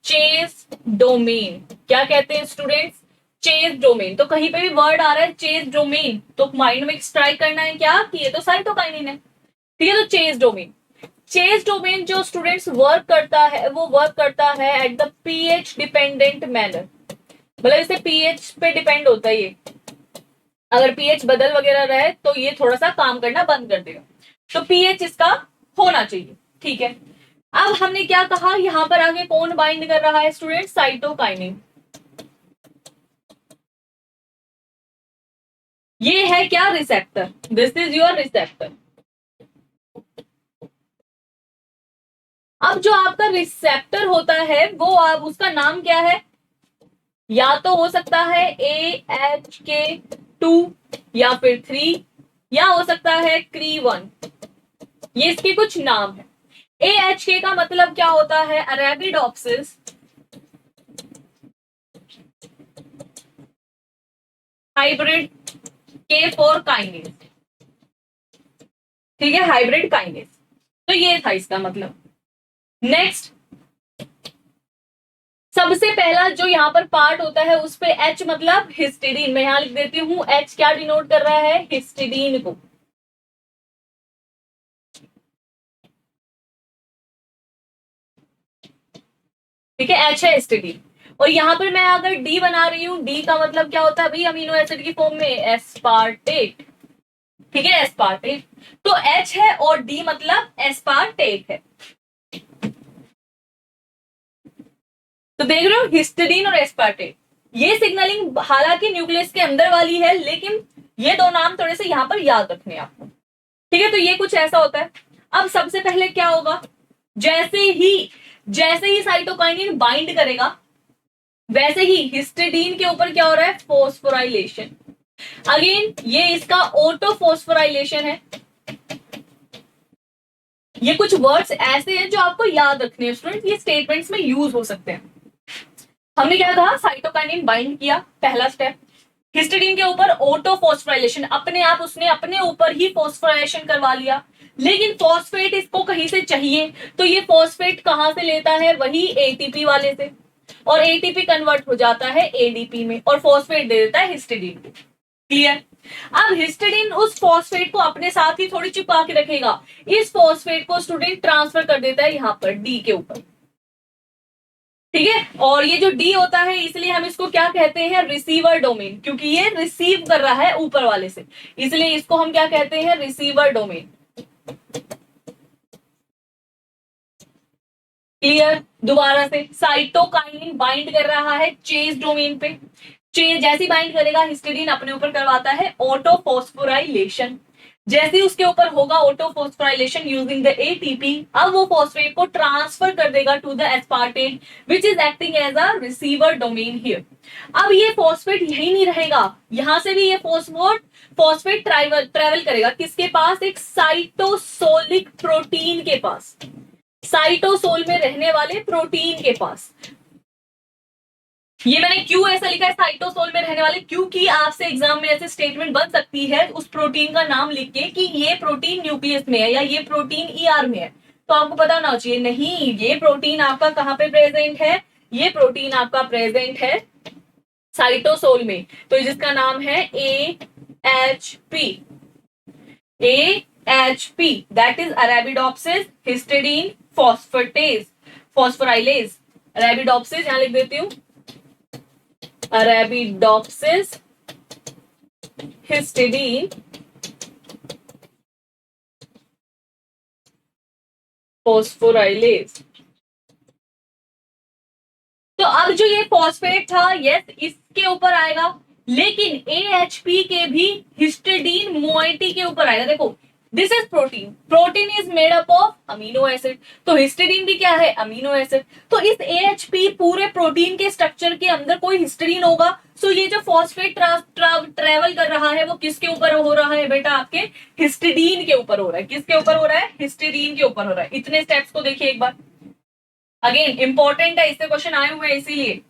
चेज डोमेन। क्या कहते हैं स्टूडेंट्स? Chase domain. तो कहीं पे भी वर्ड आ रहा है चेज डोमेन तो माइंड में स्ट्राइक करना है क्या कि ये तो साइटोकाइनिन है। ठीक है, तो चेज डोमेन, चेज डोमेन जो स्टूडेंट्स वर्क करता है वो वर्क करता है at the pH dependent manner. मतलब इसे पीएच पे डिपेंड होता है ये, अगर पीएच बदल वगैरह रहे तो ये थोड़ा सा काम करना बंद कर देगा, तो पीएच इसका होना चाहिए। ठीक है, अब हमने क्या कहा, यहां पर आगे कौन बाइंड कर रहा है स्टूडेंट? साइटोकाइनिन। ये है क्या? Receptor. This is your receptor. अब जो आपका रिसेप्टर होता है वो आप उसका नाम क्या है? या तो हो सकता है AHK2 या फिर 3, या हो सकता है CRE1। ये इसके कुछ नाम है। AHK का मतलब क्या होता है? Arabidopsis hybrid K for kinase. ठीक है, हाइब्रिड काइनेज, तो ये था इसका मतलब। नेक्स्ट, सबसे पहला जो यहाँ पर पार्ट होता है उस पे H मतलब हिस्टिडीन। मैं यहां लिख देती हूँ H क्या डिनोट कर रहा है? हिस्टिडीन को। ठीक है, H है हिस्टिडीन। और यहाँ पर मैं अगर D बना रही हूँ, D का मतलब क्या होता है भाई? अमीनो एसिड की फॉर्म में एस्पार्टेट। ठीक है, एस्पार्टेट। तो H है और D मतलब एस्पार्टेट है। तो देख रहे हो, हिस्टिडीन और एस्पार्टेट, ये सिग्नलिंग हालांकि न्यूक्लियस के अंदर वाली है, लेकिन ये दो नाम थोड़े से यहाँ पर याद रखने हैं आपको। ठीक है, तो ये कुछ ऐसा होता है। अब सबसे पहले क्या होगा, जैसे ही साइटोकाइनिन बाइंड करेगा वैसे ही हिस्टिडीन के ऊपर क्या हो रहा है? फोस्फोराइलेशन। अगेन ये इसका ऑटोफॉस्फोराइलेशन है। ये कुछ वर्ड्स ऐसे हैं जो आपको याद रखने हैं स्टूडेंट, ये स्टेटमेंट्स में यूज हो सकते हैं। हमने क्या कहा? साइटोकाइनिन बाइंड किया, पहला स्टेप। हिस्टिडीन के ऊपर ऑटोफॉस्फोराइलेशन, अपने आप उसने अपने ऊपर ही फॉस्फोराइलेशन करवा लिया। लेकिन फॉस्फेट इसको कहीं से चाहिए, तो ये फॉस्फेट कहां से लेता है? वही एटीपी वाले से, और एटीपी कन्वर्ट हो जाता है एडीपी में और फॉस्फेट दे देता है हिस्टिडीन को। क्लियर? अब हिस्टिडीन उस फॉस्फेट को अपने साथ ही थोड़ी चिपका के रखेगा, इस फॉस्फेट को स्टूडेंट ट्रांसफर कर देता है यहां पर डी के ऊपर। ठीक है, और ये जो डी होता है इसलिए हम इसको क्या कहते हैं? रिसीवर डोमेन, क्योंकि ये रिसीव कर रहा है ऊपर वाले से, इसलिए इसको हम क्या कहते हैं? Receiver domain. क्लियर? दोबारा से, साइटोकाइनिन बाइंड कर रहा है चेज डोमेन पे, चेज जैसी बाइंड करेगा हिस्टिडीन अपने ऊपर करवाता है ऑटोफॉस्फोराइलेशन। जैसे ही उसके ऊपर होगा ऑटोफॉस्फोराइलेशन यूजिंग द एटीपी, अब वो फॉस्फेट को ट्रांसफर कर देगा to the aspartate which is acting as a receiver domain here. अब ये फॉस्फेट यही नहीं रहेगा, यहां से भी ये फॉस्फेट ट्रेवल करेगा किसके पास? एक साइटोसोलिक प्रोटीन के पास, साइटोसोल में रहने वाले प्रोटीन के पास। ये मैंने क्यों ऐसा लिखा है साइटोसोल में रहने वाले? क्योंकि आपसे एग्जाम में ऐसे स्टेटमेंट बन सकती है उस प्रोटीन का नाम लिख के कि ये प्रोटीन न्यूक्लियस में है या ये प्रोटीन ईआर में है, तो आपको पता होना चाहिए नहीं, ये प्रोटीन आपका कहां पे प्रेजेंट है? ये प्रोटीन आपका प्रेजेंट है साइटोसोल में, तो जिसका नाम है AHP। AHP that is Arabidopsis, histidine, phosphorylase. Arabidopsis यहां लिख देती हूं, Arabidopsis, histidine, phosphorylase. तो अब जो ये फॉस्फेट था, यस इसके ऊपर आएगा, लेकिन AHP के भी हिस्टिडीन मोइटी के ऊपर आएगा. देखो this is protein, protein is made up of amino acid, तो हिस्टिडीन भी क्या है, अमीनो एसिड. तो इस AHP पूरे प्रोटीन के स्ट्रक्चर के अंदर कोई हिस्टिडीन होगा. सो ये जो फॉस्फेट ट्रेवल कर रहा है वो किसके ऊपर हो रहा है बेटा, आपके हिस्टिडीन के ऊपर हो रहा है. किसके ऊपर हो रहा है, हिस्टिडीन के ऊपर हो रहा है. इतने स्टेप्स को देखिए एक बार, अगेन इंपॉर्टेंट है, इससे क्वेश्चन आए हुए हैं इसीलिए.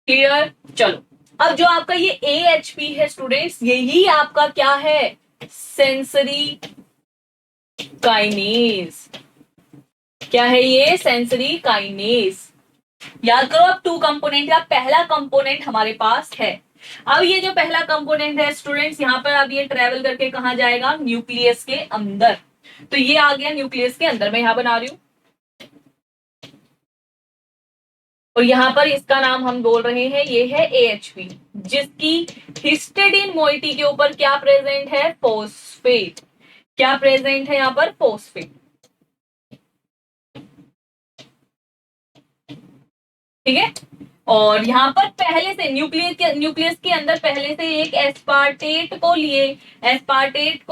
क्लियर. चलो अब जो आपका ये AHP है स्टूडेंट्स, यही आपका क्या है, सेंसरी काइनेज. क्या है ये, सेंसरी काइनेज. याद करो अब 2 कंपोनेंट का पहला कंपोनेंट हमारे पास है. अब ये जो पहला कंपोनेंट है स्टूडेंट्स, यहां पर अब ये ट्रेवल करके कहां जाएगा, न्यूक्लियस के अंदर. तो ये आ गया न्यूक्लियस के अंदर, मैं यहां बना रही हूं, और यहां पर इसका नाम हम बोल रहे हैं, ये है AHP, जिसकी हिस्टिडीन मोइटी के ऊपर क्या प्रेजेंट है, फोस्फेट. क्या प्रेजेंट है यहां पर, फोस्फेट. ठीक है. और यहां पर पहले से न्यूक्लियस के अंदर पहले से एक एस्पार्टेट को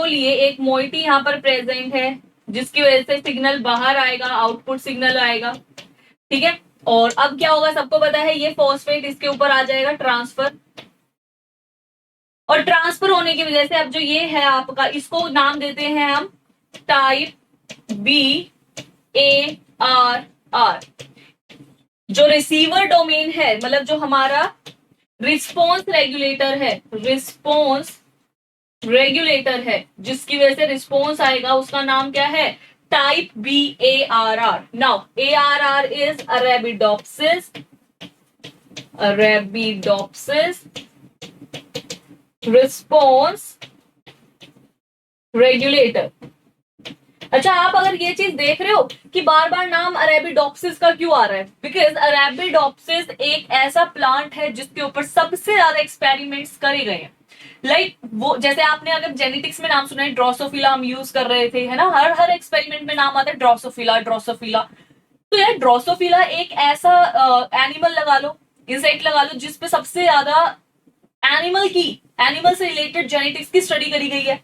लिए एक मोइटी यहां पर प्रेजेंट है, जिसकी वजह से सिग्नल बाहर आएगा, आउटपुट सिग्नल आएगा. ठीक है. और अब क्या होगा, सबको पता है, ये फॉस्फेट इसके ऊपर आ जाएगा ट्रांसफर, और ट्रांसफर होने की वजह से अब जो ये है आपका, इसको नाम देते हैं हम टाइप BARR. जो रिसीवर डोमेन है, मतलब जो हमारा रिस्पॉन्स रेगुलेटर है, जिसकी वजह से रिस्पॉन्स आएगा, उसका नाम क्या है, type BARR. Now ARR is Arabidopsis response regulator. अच्छा, आप अगर ये चीज देख रहे हो कि बार बार नाम अरेबिडोप्सिस का क्यों आ रहा है, बिकॉज अरेबिडोप्सिस एक ऐसा प्लांट है जिसके ऊपर सबसे ज्यादा एक्सपेरिमेंट्स करे गए हैं. लाइक वो जैसे आपने अगर जेनेटिक्स में नाम सुना है, ड्रोसोफिला हम यूज कर रहे थे, है ना, हर एक्सपेरिमेंट में नाम आता है ड्रोसोफिला. तो यार ड्रोसोफिला एक ऐसा एनिमल लगा लो, इंसेक्ट लगा लो, जिसपे सबसे ज्यादा एनिमल से रिलेटेड जेनेटिक्स की स्टडी करी गई है.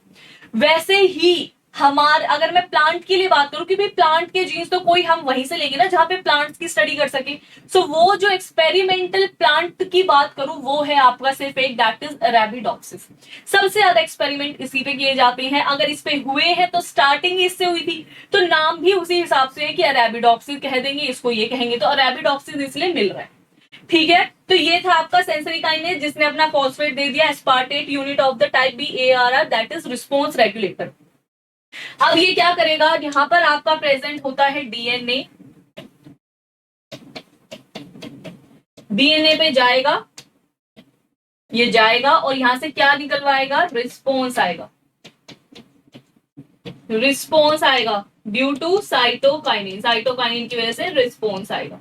वैसे ही अगर मैं प्लांट के लिए बात करूं कि भाई प्लांट के जीन्स तो कोई हम वहीं से लेंगे ना जहां पे प्लांट्स की स्टडी कर सके. सो वो जो एक्सपेरिमेंटल प्लांट की बात करूं, वो है आपका सिर्फ एक, दैट इज अरेबिडोप्सिस. सबसे ज्यादा एक्सपेरिमेंट इसी पे किए जाते हैं. अगर इस पे हुए हैं तो स्टार्टिंग इससे हुई थी, तो नाम भी उसी हिसाब से है कि अरेबिडोप्सिस कह देंगे, इसको ये कहेंगे, तो अरेबिडोप्सिस इसलिए मिल रहा है. ठीक है. तो ये था आपका सेंसरी काइनेज, जिसने अपना फॉस्फेट दे दिया, aspartate unit of the type BARR, that is response regulator. अब ये क्या करेगा, यहां पर आपका प्रेजेंट होता है डीएनए पे जाएगा, ये जाएगा और यहां से क्या निकलवाएगा, रिस्पॉन्स आएगा ड्यू टू साइटोकाइनिन की वजह से रिस्पॉन्स आएगा.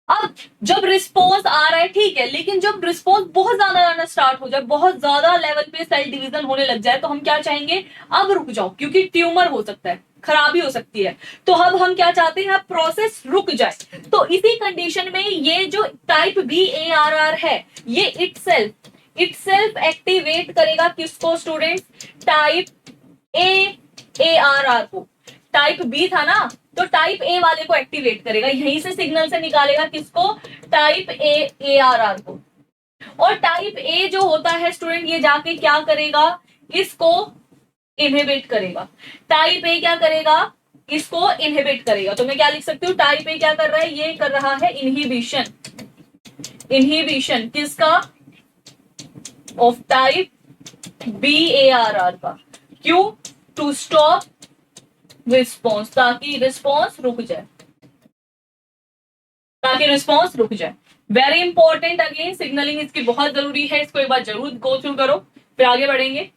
अब जब रिस्पॉन्स आ रहा है, ठीक है, लेकिन जब रिस्पॉन्स बहुत ज्यादा आना स्टार्ट हो जाए, बहुत ज्यादा लेवल पे सेल डिवीजन होने लग जाए, तो हम क्या चाहेंगे, अब रुक जाओ, क्योंकि ट्यूमर हो सकता है, खराबी हो सकती है. तो अब हम क्या चाहते हैं, अब प्रोसेस रुक जाए. तो इसी कंडीशन में ये जो टाइप BARR है, ये इटसेल्फ एक्टिवेट करेगा किसको स्टूडेंट्स, टाइप ARR को. टाइप B था ना, तो टाइप A वाले को एक्टिवेट करेगा, यहीं से सिग्नल से निकालेगा किसको, टाइप ARR को. और टाइप A जो होता है स्टूडेंट, ये जाके क्या करेगा, इसको इनहिबिट करेगा. टाइप A क्या करेगा, इसको इनहिबिट करेगा. तो मैं क्या लिख सकती हूँ, टाइप A क्या कर रहा है, ये कर रहा है इनहिबिशन किसका, ऑफ टाइप BARR का। क्यों? टू स्टॉप रिस्पॉन्स, ताकि रिस्पॉन्स रुक जाए, ताकि रिस्पॉन्स रुक जाए। वेरी इंपॉर्टेंट, अगेन सिग्नलिंग इसकी बहुत जरूरी है, इसको एक बार जरूर गो थ्रू करो, फिर आगे बढ़ेंगे।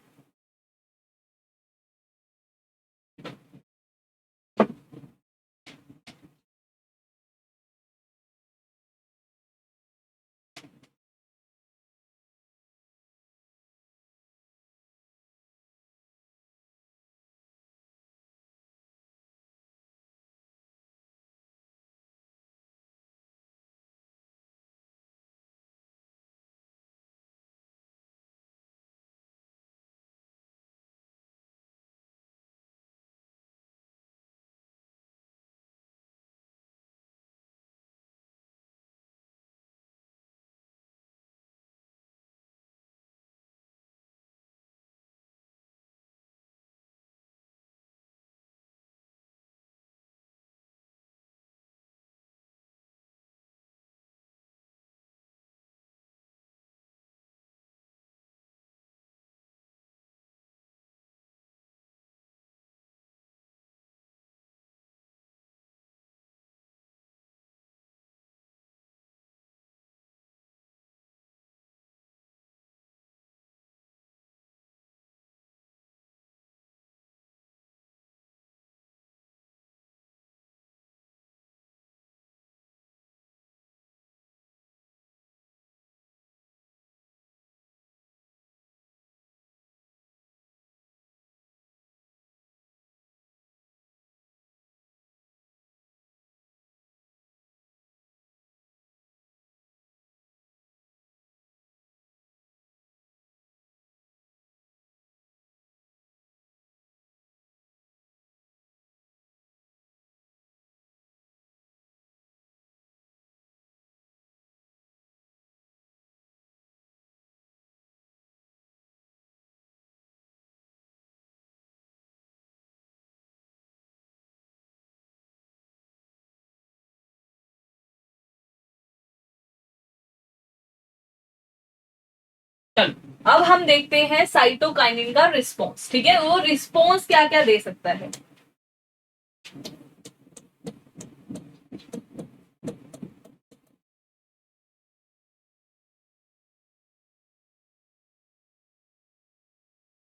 चलो अब हम देखते हैं साइटोकाइनिन का रिस्पॉन्स। ठीक है, वो रिस्पॉन्स क्या क्या दे सकता है।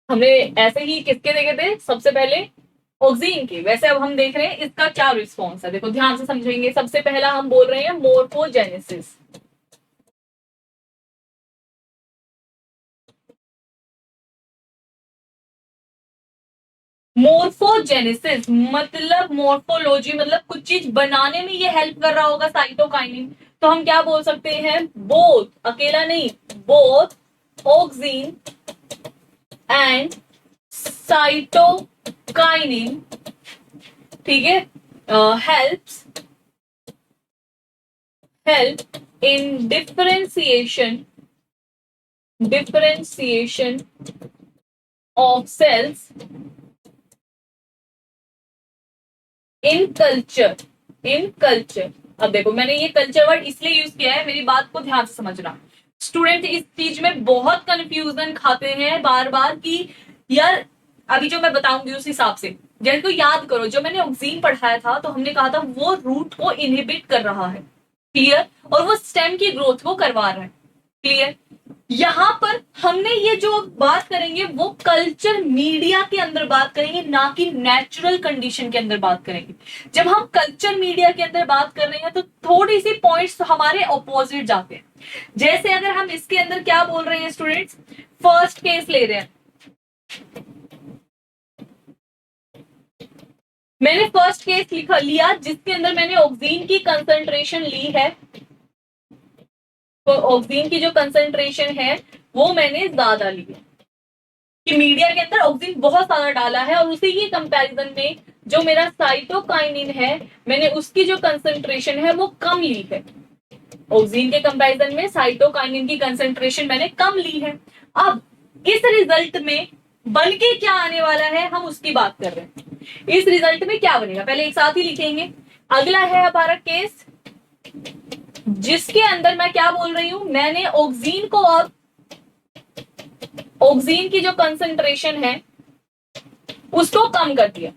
हमने ऐसे ही किसके देखे थे सबसे पहले, ऑक्सीन के। वैसे अब हम देख रहे हैं इसका क्या रिस्पॉन्स है। देखो ध्यान से समझेंगे। सबसे पहला हम बोल रहे हैं मोर्फोजेनेसिस। मोर्फोजेनेसिस मतलब मोर्फोलॉजी, मतलब कुछ चीज बनाने में ये हेल्प कर रहा होगा साइटोकाइनिन। तो हम क्या बोल सकते हैं, बोथ, अकेला नहीं, बोथ ऑक्सीन एंड साइटोकाइनिन, ठीक है, help in differentiation of cells in culture. अब देखो मैंने ये कल्चर वर्ड इसलिए यूज किया है, मेरी बात को ध्यान से समझना। स्टूडेंट इस चीज में बहुत कंफ्यूजन खाते हैं बार बार कि यार अभी जो मैं बताऊंगी उस हिसाब से जैसे को याद करो। जो मैंने ऑक्सीन पढ़ाया था तो हमने कहा था वो रूट को इनहिबिट कर रहा है, क्लियर, और वो स्टेम की ग्रोथ को करवा रहा है, क्लियर। यहां पर हमने ये जो बात करेंगे वो कल्चर मीडिया के अंदर बात करेंगे, ना कि नेचुरल कंडीशन के अंदर बात करेंगे। जब हम कल्चर मीडिया के अंदर बात कर रहे हैं तो थोड़ी सी पॉइंट्स हमारे ऑपोजिट जाते हैं। जैसे अगर हम इसके अंदर क्या बोल रहे हैं स्टूडेंट्स, फर्स्ट केस ले रहे हैं, मैंने फर्स्ट केस लिया जिसके अंदर मैंने ऑक्सीन की कंसंट्रेशन ली है। तो ऑक्सीन की जो कंसंट्रेशन है वो मैंने ज्यादा ली है, कि मीडिया के अंदर ऑक्सीन बहुत ज्यादा डाला है, और उसी की कंपैरिजन में जो मेरा साइटोकाइनिन है मैंने उसकी जो कंसंट्रेशन है वो कम ली है। ऑक्सीन के कंपैरिजन में साइटोकाइनिन की कंसंट्रेशन मैंने कम ली है। अब इस रिजल्ट में बन के क्या आने वाला है हम उसकी बात कर रहे हैं। इस रिजल्ट में क्या बनेगा पहले एक साथ ही लिखेंगे। अगला है हमारा केस जिसके अंदर मैं क्या बोल रही हूं, मैंने ऑक्सीन को अब ऑक्सीन की जो कंसंट्रेशन है उसको कम कर दिया,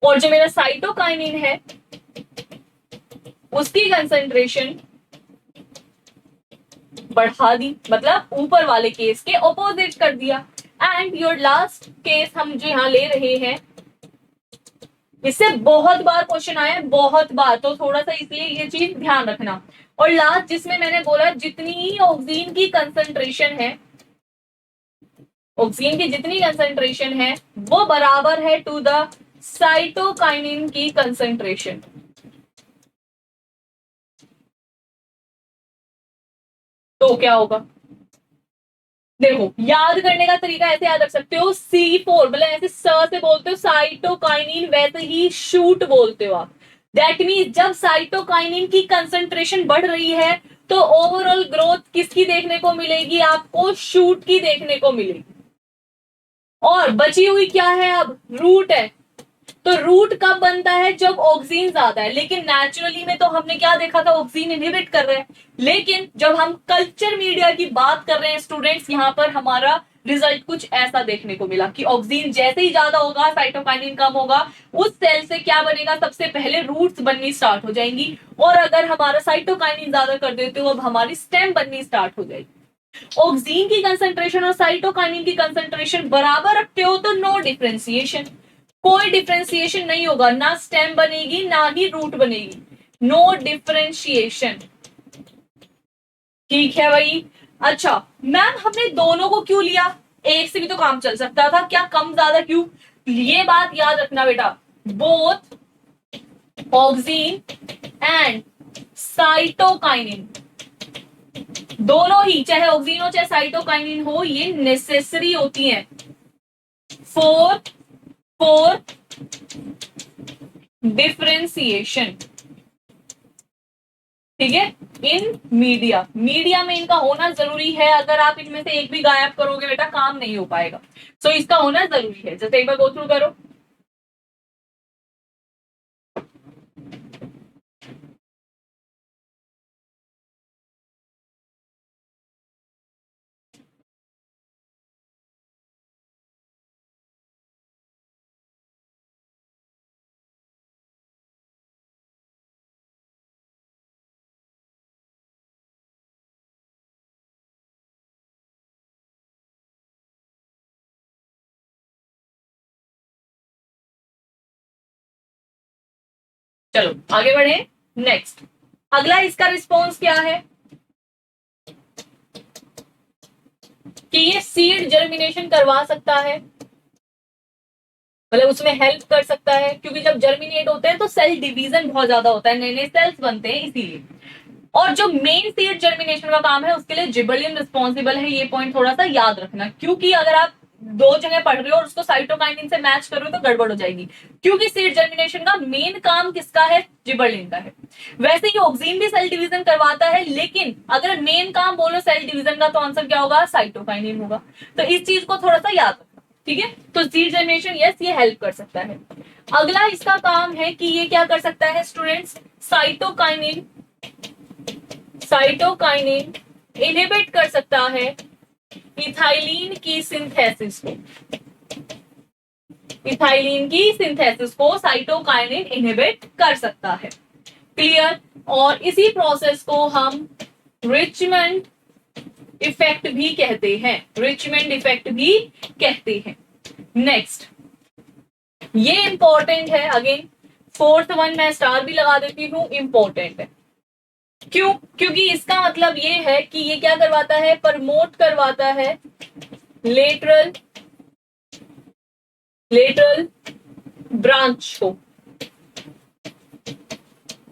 और जो मेरा साइटोकाइनिन है उसकी कंसंट्रेशन बढ़ा दी, मतलब ऊपर वाले केस के ऑपोजिट कर दिया। एंड योर लास्ट केस हम जो यहां ले रहे हैं, इससे बहुत बार क्वेश्चन आया है, बहुत बार, तो थोड़ा सा इसलिए ये चीज ध्यान रखना। और लास्ट जिसमें मैंने बोला जितनी ऑक्सीन की कंसंट्रेशन है, ऑक्सीन की जितनी कंसंट्रेशन है वो बराबर है टू द साइटोकाइनिन की कंसंट्रेशन। तो क्या होगा, देखो याद करने का तरीका ऐसे याद रख सकते हो, C4 मतलब ऐसे स से बोलते हो साइटोकाइनिन, वैसे ही शूट बोलते हो आप। दैट मीन्स जब साइटोकाइनिन की कंसंट्रेशन बढ़ रही है तो ओवरऑल ग्रोथ किसकी देखने को मिलेगी, आपको शूट की देखने को मिलेगी। और बची हुई क्या है, अब रूट है। तो रूट कब बनता है, जब ऑक्सीन ज्यादा है। लेकिन नेचुरली में तो हमने क्या देखा था, ऑक्सीन इनहिबिट कर रहे हैं। लेकिन जब हम कल्चर मीडिया की बात कर रहे हैं स्टूडेंट्स, यहाँ पर हमारा रिजल्ट कुछ ऐसा देखने को मिला कि ऑक्सीन जैसे ही ज्यादा होगा साइटोकाइनिन कम होगा, उस सेल से क्या बनेगा, सबसे पहले रूट्स बननी स्टार्ट हो जाएंगी। और अगर हमारा साइटोकाइनिन ज्यादा कर देते हो, अब हमारी स्टेम बननी स्टार्ट हो जाएगी। ऑक्सीन की कंसंट्रेशन और साइटोकाइनिन की कंसंट्रेशन बराबर रखते हो तो नो डिफरेंशिएशन, कोई डिफरेंशिएशन नहीं होगा, ना स्टेम बनेगी ना ही रूट बनेगी, नो डिफरेंशिएशन। ठीक है भाई। अच्छा मैम हमने दोनों को क्यों लिया, एक से भी तो काम चल सकता था, क्या कम ज्यादा क्यों, ये बात याद रखना बेटा। बोथ ऑक्सीन एंड साइटोकाइनिन, दोनों ही, चाहे ऑक्सीन हो चाहे साइटोकाइनिन हो, ये नेसेसरी होती हैं फॉर डिफरेंशिएशन। ठीक है, इन मीडिया में इनका होना जरूरी है। अगर आप इनमें से एक भी गायब करोगे बेटा काम नहीं हो पाएगा। सो इसका होना जरूरी है। जैसे एक बार गो थ्रू करो। चलो आगे बढ़े। नेक्स्ट अगला इसका रिस्पॉन्स क्या है कि ये सीड जर्मिनेशन करवा सकता है, मतलब उसमें हेल्प कर सकता है, क्योंकि जब जर्मिनेट होते हैं तो सेल डिवीजन बहुत ज्यादा होता है, नए नए सेल्स बनते हैं इसीलिए। और जो मेन सीड जर्मिनेशन का काम है उसके लिए जिबरेलिन रिस्पॉन्सिबल है, ये पॉइंट थोड़ा सा याद रखना, क्योंकि अगर आप दो जगह पढ़ रहे हो और उसको साइटोकाइनिन से मैच कर रहे हो तो गड़बड़ हो जाएगी, क्योंकि सीड जर्मिनेशन का मेन काम किसका है, जिबरेलिन का है। वैसे ही ऑक्सीन भी सेल डिवीजन करवाता है, लेकिन अगर मेन काम बोलो सेल डिवीजन का तो आंसर क्या होगा, साइटोकाइनिन होगा। तो इस चीज को थोड़ा सा याद रखना। ठीक है, तो सीड जर्मिनेशन यस ये हेल्प कर सकता है। अगला इसका काम है कि ये क्या कर सकता है स्टूडेंट्स, साइटोकाइनिन इनहिबिट कर सकता है इथाइलिन की सिंथेसिस को, इथाइलिन की सिंथेसिस को साइटोकाइनिन इनहिबिट कर सकता है। क्लियर। और इसी प्रोसेस को हम रिचमेंड इफेक्ट भी कहते हैं, रिचमेंड इफेक्ट भी कहते हैं। नेक्स्ट ये इंपॉर्टेंट है, अगेन फोर्थ वन मैं स्टार भी लगा देती हूं, इंपॉर्टेंट है। क्यों, क्योंकि इसका मतलब ये है कि ये क्या करवाता है, प्रमोट करवाता है लेटरल ब्रांच को।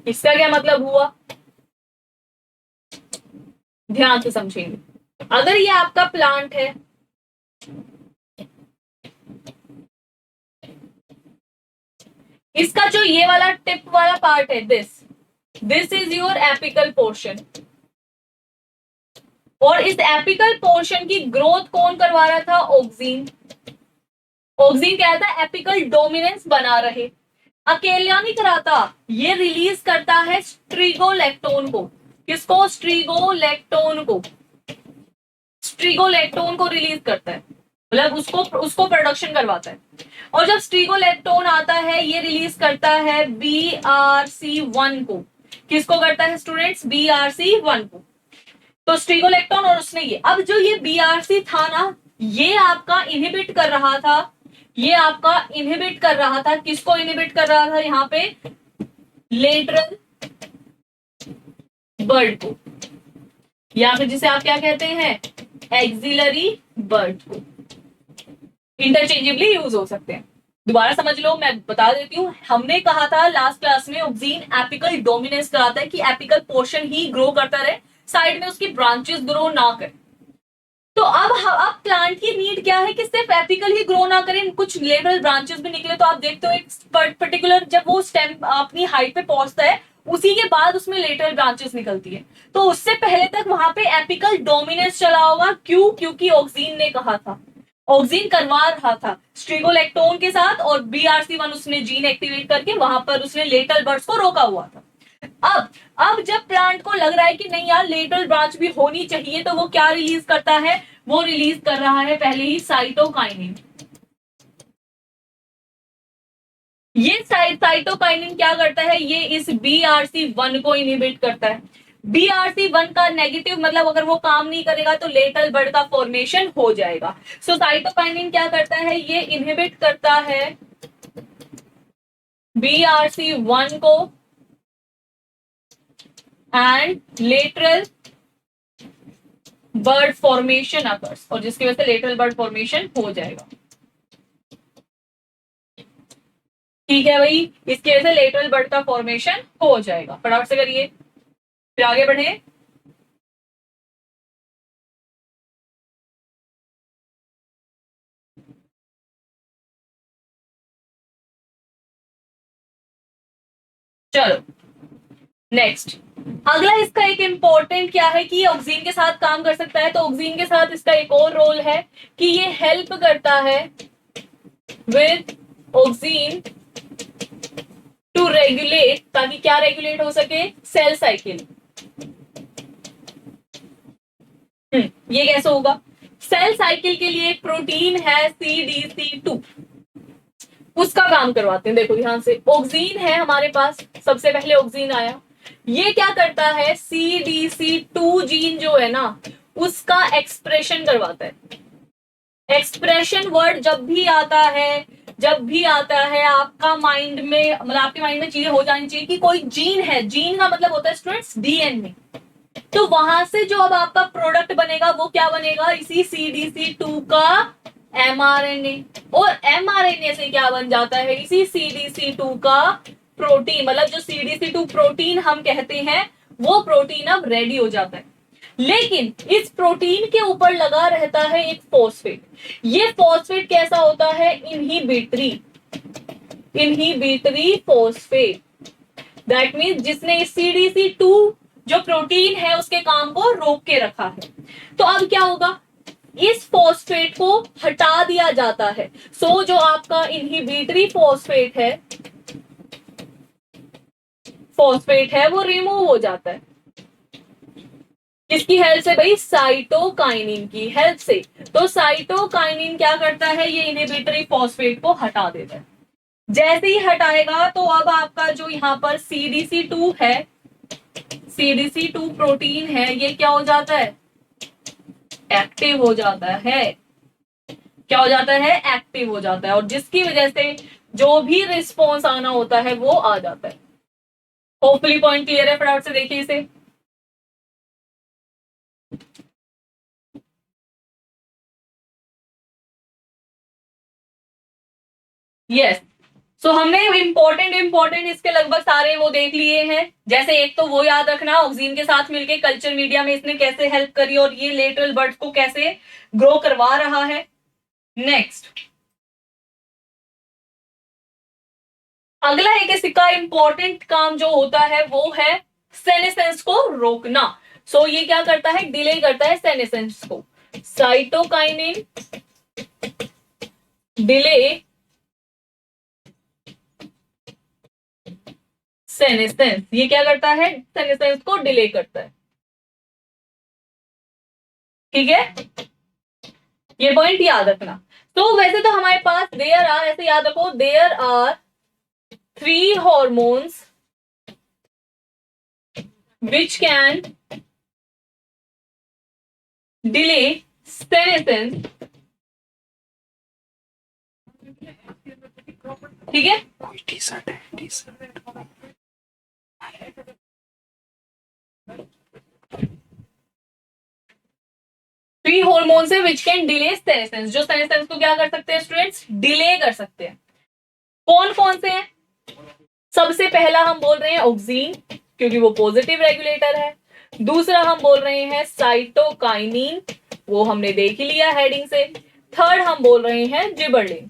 इसका क्या मतलब हुआ, ध्यान से समझेंगे। अगर ये आपका प्लांट है, इसका जो ये वाला टिप वाला पार्ट है, this is your apical portion, और इस एपिकल पोर्शन की ग्रोथ कौन करवा रहा था, ऑक्सीन। ऑक्सीन क्या था, एपिकल डोमिनेंस बना रहे, अकेला नहीं कराता, ये रिलीज करता है स्ट्रिगोलेक्टोन को। किसको, स्ट्रिगोलेक्टोन को। स्ट्रिगोलेक्टोन को रिलीज करता है, मतलब उसको प्रोडक्शन करवाता है। और जब स्ट्रिगोलेक्टोन आता है ये रिलीज करता है BRC1 को। किसको करता है स्टूडेंट्स? BRC1 को। तो स्ट्रिगोलेक्टोन और उसने ये, अब जो ये BRC था ना, ये आपका इनहिबिट कर रहा था, ये आपका इनहिबिट कर रहा था, किसको इनहिबिट कर रहा था यहाँ पे? लेटरल बर्ड को, या फिर जिसे आप क्या कहते हैं? एक्सिलरी बर्ड को। इंटरचेंजेबली यूज हो सकते हैं। दोबारा समझ लो, मैं बता देती हूँ। हमने कहा था लास्ट क्लास में ऑक्सीन एपिकल डोमिनेंस कराता है कि एपिकल पोर्शन ही ग्रो करता रहे, साइड में उसकी ब्रांचेस ग्रो ना करे। तो अब प्लांट की नीड क्या है कि सिर्फ एपिकल ही ग्रो ना करें, कुछ लेटरल ब्रांचेस भी निकले। तो आप देखते हो एक पर्टिकुलर जब वो स्टेम अपनी हाइट पे पहुंचता है, उसी के बाद उसमें लेटरल ब्रांचेस निकलती है। तो उससे पहले तक वहां पे एपिकल डोमिनेंस चला होगा। क्यों? क्योंकि ऑक्सीन ने कहा था, ऑक्सीन करवा रहा था स्ट्रिगोलेक्टोन के साथ, और BRC1 उसने जीन एक्टिवेट करके वहां पर उसने लेटरल बर्ड्स को रोका हुआ था। अब जब प्लांट को लग रहा है कि नहीं यार लेटरल ब्रांच भी होनी चाहिए, तो वो क्या रिलीज करता है? वो रिलीज कर रहा है पहले ही साइटोकाइनिन। ये साइटोकाइनिन क्या करता है? ये इस BRC1 को इनहिबिट करता है। BRC1 का नेगेटिव मतलब अगर वो काम नहीं करेगा तो लेटरल बर्ड का फॉर्मेशन हो जाएगा। सो साइटोकाइनिन क्या करता है? ये इनहिबिट करता है BRC1 को and lateral bud formation occurs, और जिसकी वजह से लेटरल बर्ड फॉर्मेशन हो जाएगा। ठीक है भाई, इसकी वजह से लेटरल बर्ड का फॉर्मेशन हो जाएगा। फटाफट से करिए, फिर आगे बढ़े। चलो नेक्स्ट, अगला इसका एक इंपॉर्टेंट क्या है कि ये ऑक्सीन के साथ काम कर सकता है। तो ऑक्सीन के साथ इसका एक और रोल है कि ये हेल्प करता है विद ऑक्सीन टू रेगुलेट, ताकि क्या रेगुलेट हो सके? Cell cycle. ये कैसे होगा? सेल साइकिल के लिए एक प्रोटीन है CDC2, उसका काम करवाते हैं। देखो ध्यान से, ऑक्सीन है हमारे पास, सबसे पहले ऑक्सीन आया। ये क्या करता है? CDC2 जीन जो है ना, उसका एक्सप्रेशन करवाता है। एक्सप्रेशन वर्ड जब भी आता है, जब भी आता है आपका माइंड में, मतलब आपके माइंड में चीजें हो जानी चाहिए कि कोई जीन है। जीन का मतलब होता है स्टूडेंट्स DNA। तो वहां से जो अब आपका प्रोडक्ट बनेगा वो क्या बनेगा? इसी CDC2 का mRNA, और mRNA से क्या बन जाता है? इसी CDC2 का प्रोटीन, मतलब जो CDC2 प्रोटीन हम कहते हैं, वो प्रोटीन अब रेडी हो जाता है। लेकिन इस प्रोटीन के ऊपर लगा रहता है एक फॉस्फेट। ये फॉस्फेट कैसा होता है? Inhibitory phosphate. दैट मीन्स जिसने इस CDC2 जो प्रोटीन है उसके काम को रोक के रखा है। तो अब क्या होगा? इस फॉस्फेट को हटा दिया जाता है। सो जो आपका इनहिबिटरी फॉस्फेट है वो रिमूव हो जाता है। किसकी हेल्प से भाई? साइटोकाइनिन की हेल्प से। तो साइटोकाइनिन क्या करता है? ये इनहिबिटरी फॉस्फेट को हटा देता है। जैसे ही हटाएगा तो अब आपका जो यहाँ पर CDC2 है, CDC2 प्रोटीन है, ये क्या हो जाता है? एक्टिव हो जाता है। क्या हो जाता है? एक्टिव हो जाता है, और जिसकी वजह से जो भी रिस्पॉन्स आना होता है वो आ जाता है। होपफुली पॉइंट क्लियर है। फटाफट से देखिए इसे। यस, सो हमने इंपॉर्टेंट इसके लगभग सारे वो देख लिए हैं। जैसे एक तो वो याद रखना, ऑक्सीन के साथ मिलके कल्चर मीडिया में इसने कैसे हेल्प करी और ये लेटरल बर्ड्स को कैसे ग्रो करवा रहा है। नेक्स्ट, अगला एक इसका इंपॉर्टेंट काम जो होता है वो है सेनेसेंस को रोकना। सो ये क्या करता है? डिले करता है सेनेसेंस को। साइटोकाइनिन डिले सेनेसेंस, ये क्या करता है? सेनेसेंस को डिले करता है। ठीक है, ये पॉइंट याद रखना। तो वैसे तो हमारे पास देयर आर, ऐसे याद रखो, there are 3 hormones which can delay senescence, ठीक है। कोई टी शर्ट है, टी शर्ट। 3 हॉर्मोन्स है विच कैन डिले सेनेसेंस, जो सेनेसेंस को क्या कर सकते हैं स्टूडेंट्स, डिले कर सकते हैं। कौन कौन से हैं? सबसे पहला हम बोल रहे हैं ऑक्सीन, क्योंकि वो पॉजिटिव रेगुलेटर है। दूसरा हम बोल रहे हैं साइटोकाइनिन, वो हमने देख ही लिया हेडिंग से। थर्ड हम बोल रहे हैं जिबरलिन।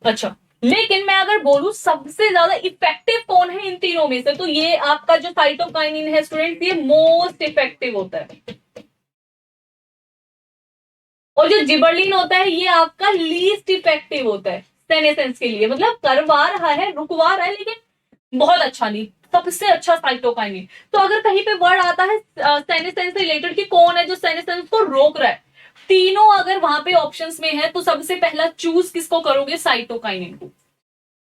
अच्छा, लेकिन मैं अगर बोलूं सबसे ज्यादा इफेक्टिव कौन है इन तीनों में से, तो ये आपका जो साइटोकाइनिन है स्टूडेंट, ये मोस्ट इफेक्टिव होता है। और जो जिबरलिन होता है ये आपका लीस्ट इफेक्टिव होता है सेनेसेंस के लिए, मतलब करवा रहा है, रुकवा रहा है, लेकिन बहुत अच्छा नहीं, सबसे अच्छा साइटोकाइनिन। तो अगर कहीं पे वर्ड आता है सेनेसेंस से रिलेटेड कि कौन है जो सेनेसेंस को रोक रहा है, तीनों अगर वहां पे ऑप्शंस में है तो सबसे पहला चूज किसको करोगे, साइटोकाइनिन को।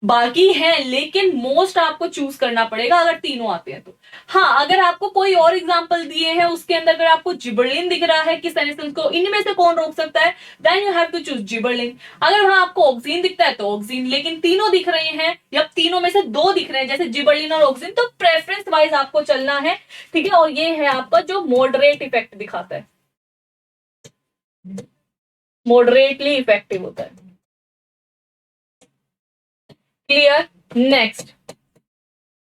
बाकी है लेकिन मोस्ट आपको चूज करना पड़ेगा अगर तीनों आते हैं तो। हाँ, अगर आपको कोई और एग्जांपल दिए हैं उसके अंदर अगर आपको जिबरलिन दिख रहा है कि सेनेसेंस को इनमें से कौन रोक सकता है, then you have to choose gibberellin. अगर वहां आपको ऑक्सीन दिखता है तो ऑक्सीन, लेकिन तीनों दिख रहे हैं या तीनों में से दो दिख रहे हैं जैसे जिबरलिन और ऑक्सीन, तो प्रेफरेंस वाइज आपको चलना है, ठीक है। और ये है आपका जो मॉडरेट इफेक्ट दिखाता है, मॉडरेटली इफेक्टिव होता है। क्लियर। नेक्स्ट,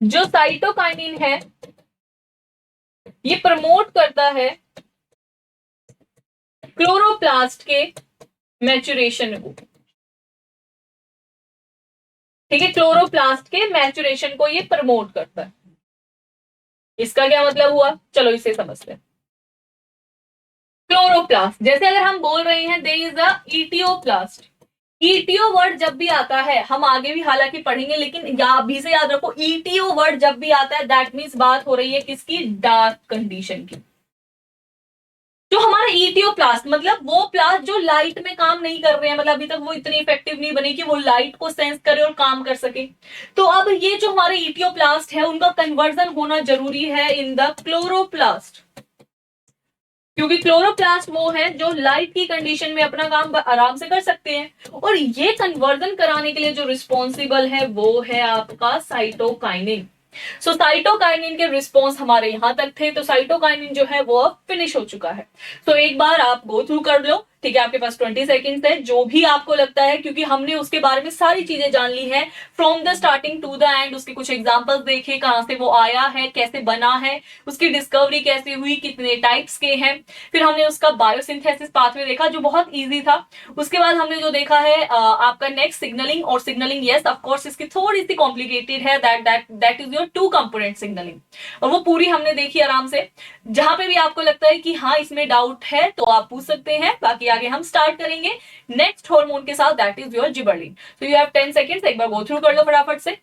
जो साइटोकाइनिन है ये प्रमोट करता है क्लोरोप्लास्ट के मैचुरेशन को, ठीक है। क्लोरोप्लास्ट के मैचुरेशन को ये प्रमोट करता है। इसका क्या मतलब हुआ, चलो इसे समझते हैं। क्लोरोप्लास्ट, जैसे अगर हम बोल रहे हैं there is a etioplast, etio word जब भी आता है, हम आगे भी हालांकि पढ़ेंगे, लेकिन अभी से याद रखो, ईटीओ वर्ड जब भी आता है दैट मीन्स बात हो रही है किसकी, डार्क कंडीशन की। जो हमारा ईटीओ प्लास्ट, मतलब वो प्लास्ट जो लाइट में काम नहीं कर रहे हैं, मतलब अभी तक वो इतनी इफेक्टिव नहीं बनी कि वो लाइट को सेंस करे और काम कर सके। तो अब ये जो हमारे ईटीओ प्लास्ट है उनका कन्वर्जन होना जरूरी है इन द क्लोरोप्लास्ट, क्योंकि क्लोरोप्लास्ट वो है जो लाइट की कंडीशन में अपना काम आराम से कर सकते हैं। और ये कन्वर्जन कराने के लिए जो रिस्पॉन्सिबल है वो है आपका साइटोकाइनिन। सो साइटोकाइनिन के रिस्पॉन्स हमारे यहां तक थे, तो साइटोकाइनिन जो है वो अब फिनिश हो चुका है। तो एक बार आप गो थ्रू कर लो, ठीक है। आपके पास 20 सेकेंड्स है, जो भी आपको लगता है, क्योंकि हमने उसके बारे में सारी चीजें जान ली है from the starting to the end. उसके कुछ एग्जांपल्स देखे, कहां से वो आया है, कैसे बना है, उसकी डिस्कवरी कैसे हुई, कितने टाइप्स के हैं। फिर हमने उसका बायोसिंथेसिस पाथवे देखा जो बहुत ईजी था। उसके बाद हमने जो देखा है आपका नेक्स्ट सिग्नलिंग, और सिग्नलिंग यस ऑफ कोर्स इसकी थोड़ी सी कॉम्प्लिकेटेड है, that is your 2 component signalling, और वो पूरी हमने देखी आराम से। जहां पे भी आपको लगता है कि हाँ इसमें डाउट है तो आप पूछ सकते हैं, बाकी आगे हम स्टार्ट करेंगे नेक्स्ट हार्मोन के साथ, दैट इज योर जिबरलिन। तो यू हैव 10 सेकेंड्स, एक बार गो थ्रू कर लो फटाफट से।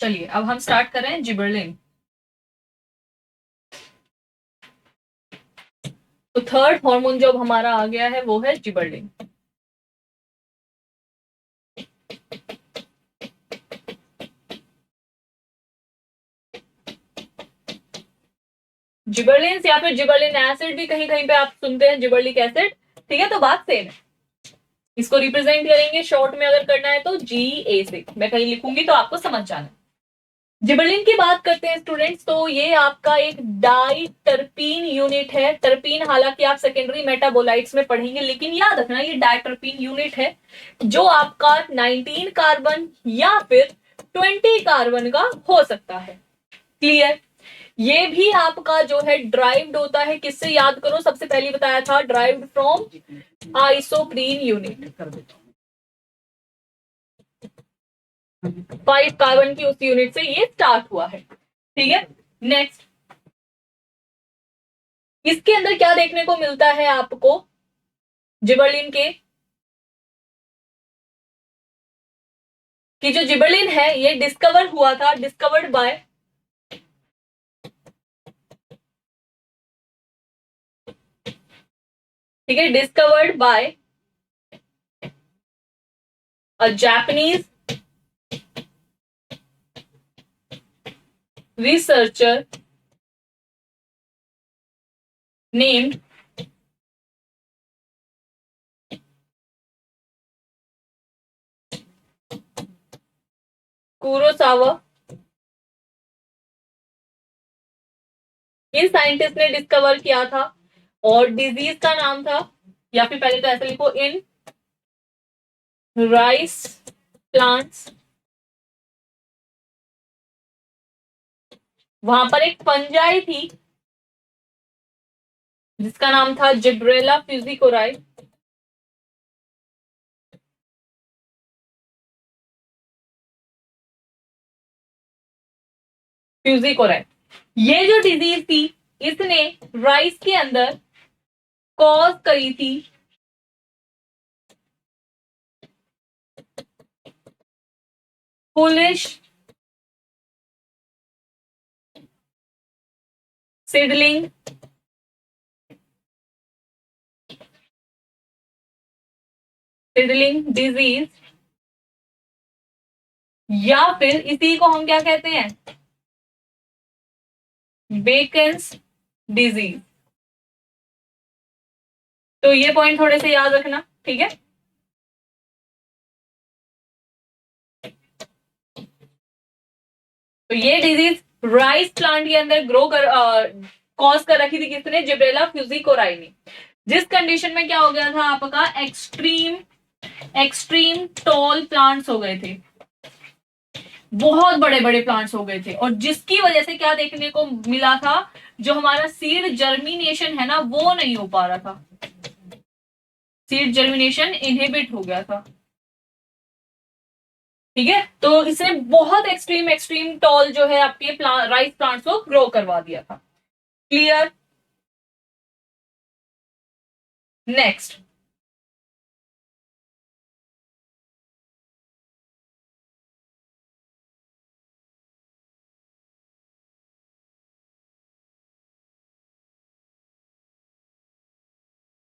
चलिए अब हम स्टार्ट कर रहे हैं जिबरलिन। तो थर्ड हार्मोन जो अब हमारा आ गया है वो है जिबरलिन। जिबरलिन या फिर जिबरलिन एसिड भी कहीं कहीं पे आप सुनते हैं, जिबरलिक एसिड। ठीक है, तो बात सेम है। इसको रिप्रेजेंट करेंगे शॉर्ट में अगर करना है तो GA से, मैं कहीं लिखूंगी तो आपको समझ जाना। जिबरलिन की बात करते हैं स्टूडेंट्स, तो ये आपका एक डाई टर्पीन यूनिट है। टर्पीन हालांकि आप सेकेंडरी मेटाबोलाइट्स में पढ़ेंगे, लेकिन याद रखना ये डाई टर्पीन यूनिट है जो आपका 19 कार्बन या फिर 20 कार्बन का हो सकता है। क्लियर? ये भी आपका जो है ड्राइव्ड होता है किससे, याद करो, सबसे पहले बताया था derived from isoprene unit. 5 carbon की उस यूनिट से ये स्टार्ट हुआ है। ठीक है, नेक्स्ट इसके अंदर क्या देखने को मिलता है आपको जिबरलिन के, कि जो जिबरलिन है ये डिस्कवर हुआ था, डिस्कवर्ड बाय ठीक है, discovered by a Japanese researcher named Kurosawa. In scientist ने डिस्कवर किया था और डिजीज का नाम था, या फिर पहले तो ऐसा लिखो, इन राइस प्लांट्स। वहां पर एक फंजाई थी जिसका नाम था जिब्रेला फ्यूजिकोराई। फ्यूजिकोराई, ये जो डिजीज थी इसने राइस के अंदर कॉज करी थी फुलिश सीडलिंग डिजीज, या फिर इसी को हम क्या कहते हैं, बेकन्स डिजीज। तो ये पॉइंट थोड़े से याद रखना। ठीक है, तो ये डिजीज राइस प्लांट के अंदर ग्रो कर कॉज कर रखी थी किसने, जिब्रेला फ्यूजिकोराई ने। जिस कंडीशन में क्या हो गया था आपका, एक्सट्रीम टॉल प्लांट्स हो गए थे, बहुत बड़े बड़े प्लांट्स हो गए थे, और जिसकी वजह से क्या देखने को मिला था, जो हमारा सीड जर्मिनेशन है ना वो नहीं हो पा रहा था, सीड जर्मिनेशन इनहिबिट हो गया था। ठीक है, तो इसने बहुत एक्सट्रीम टॉल जो है आपके राइस प्लांट्स को ग्रो करवा दिया था। क्लियर? नेक्स्ट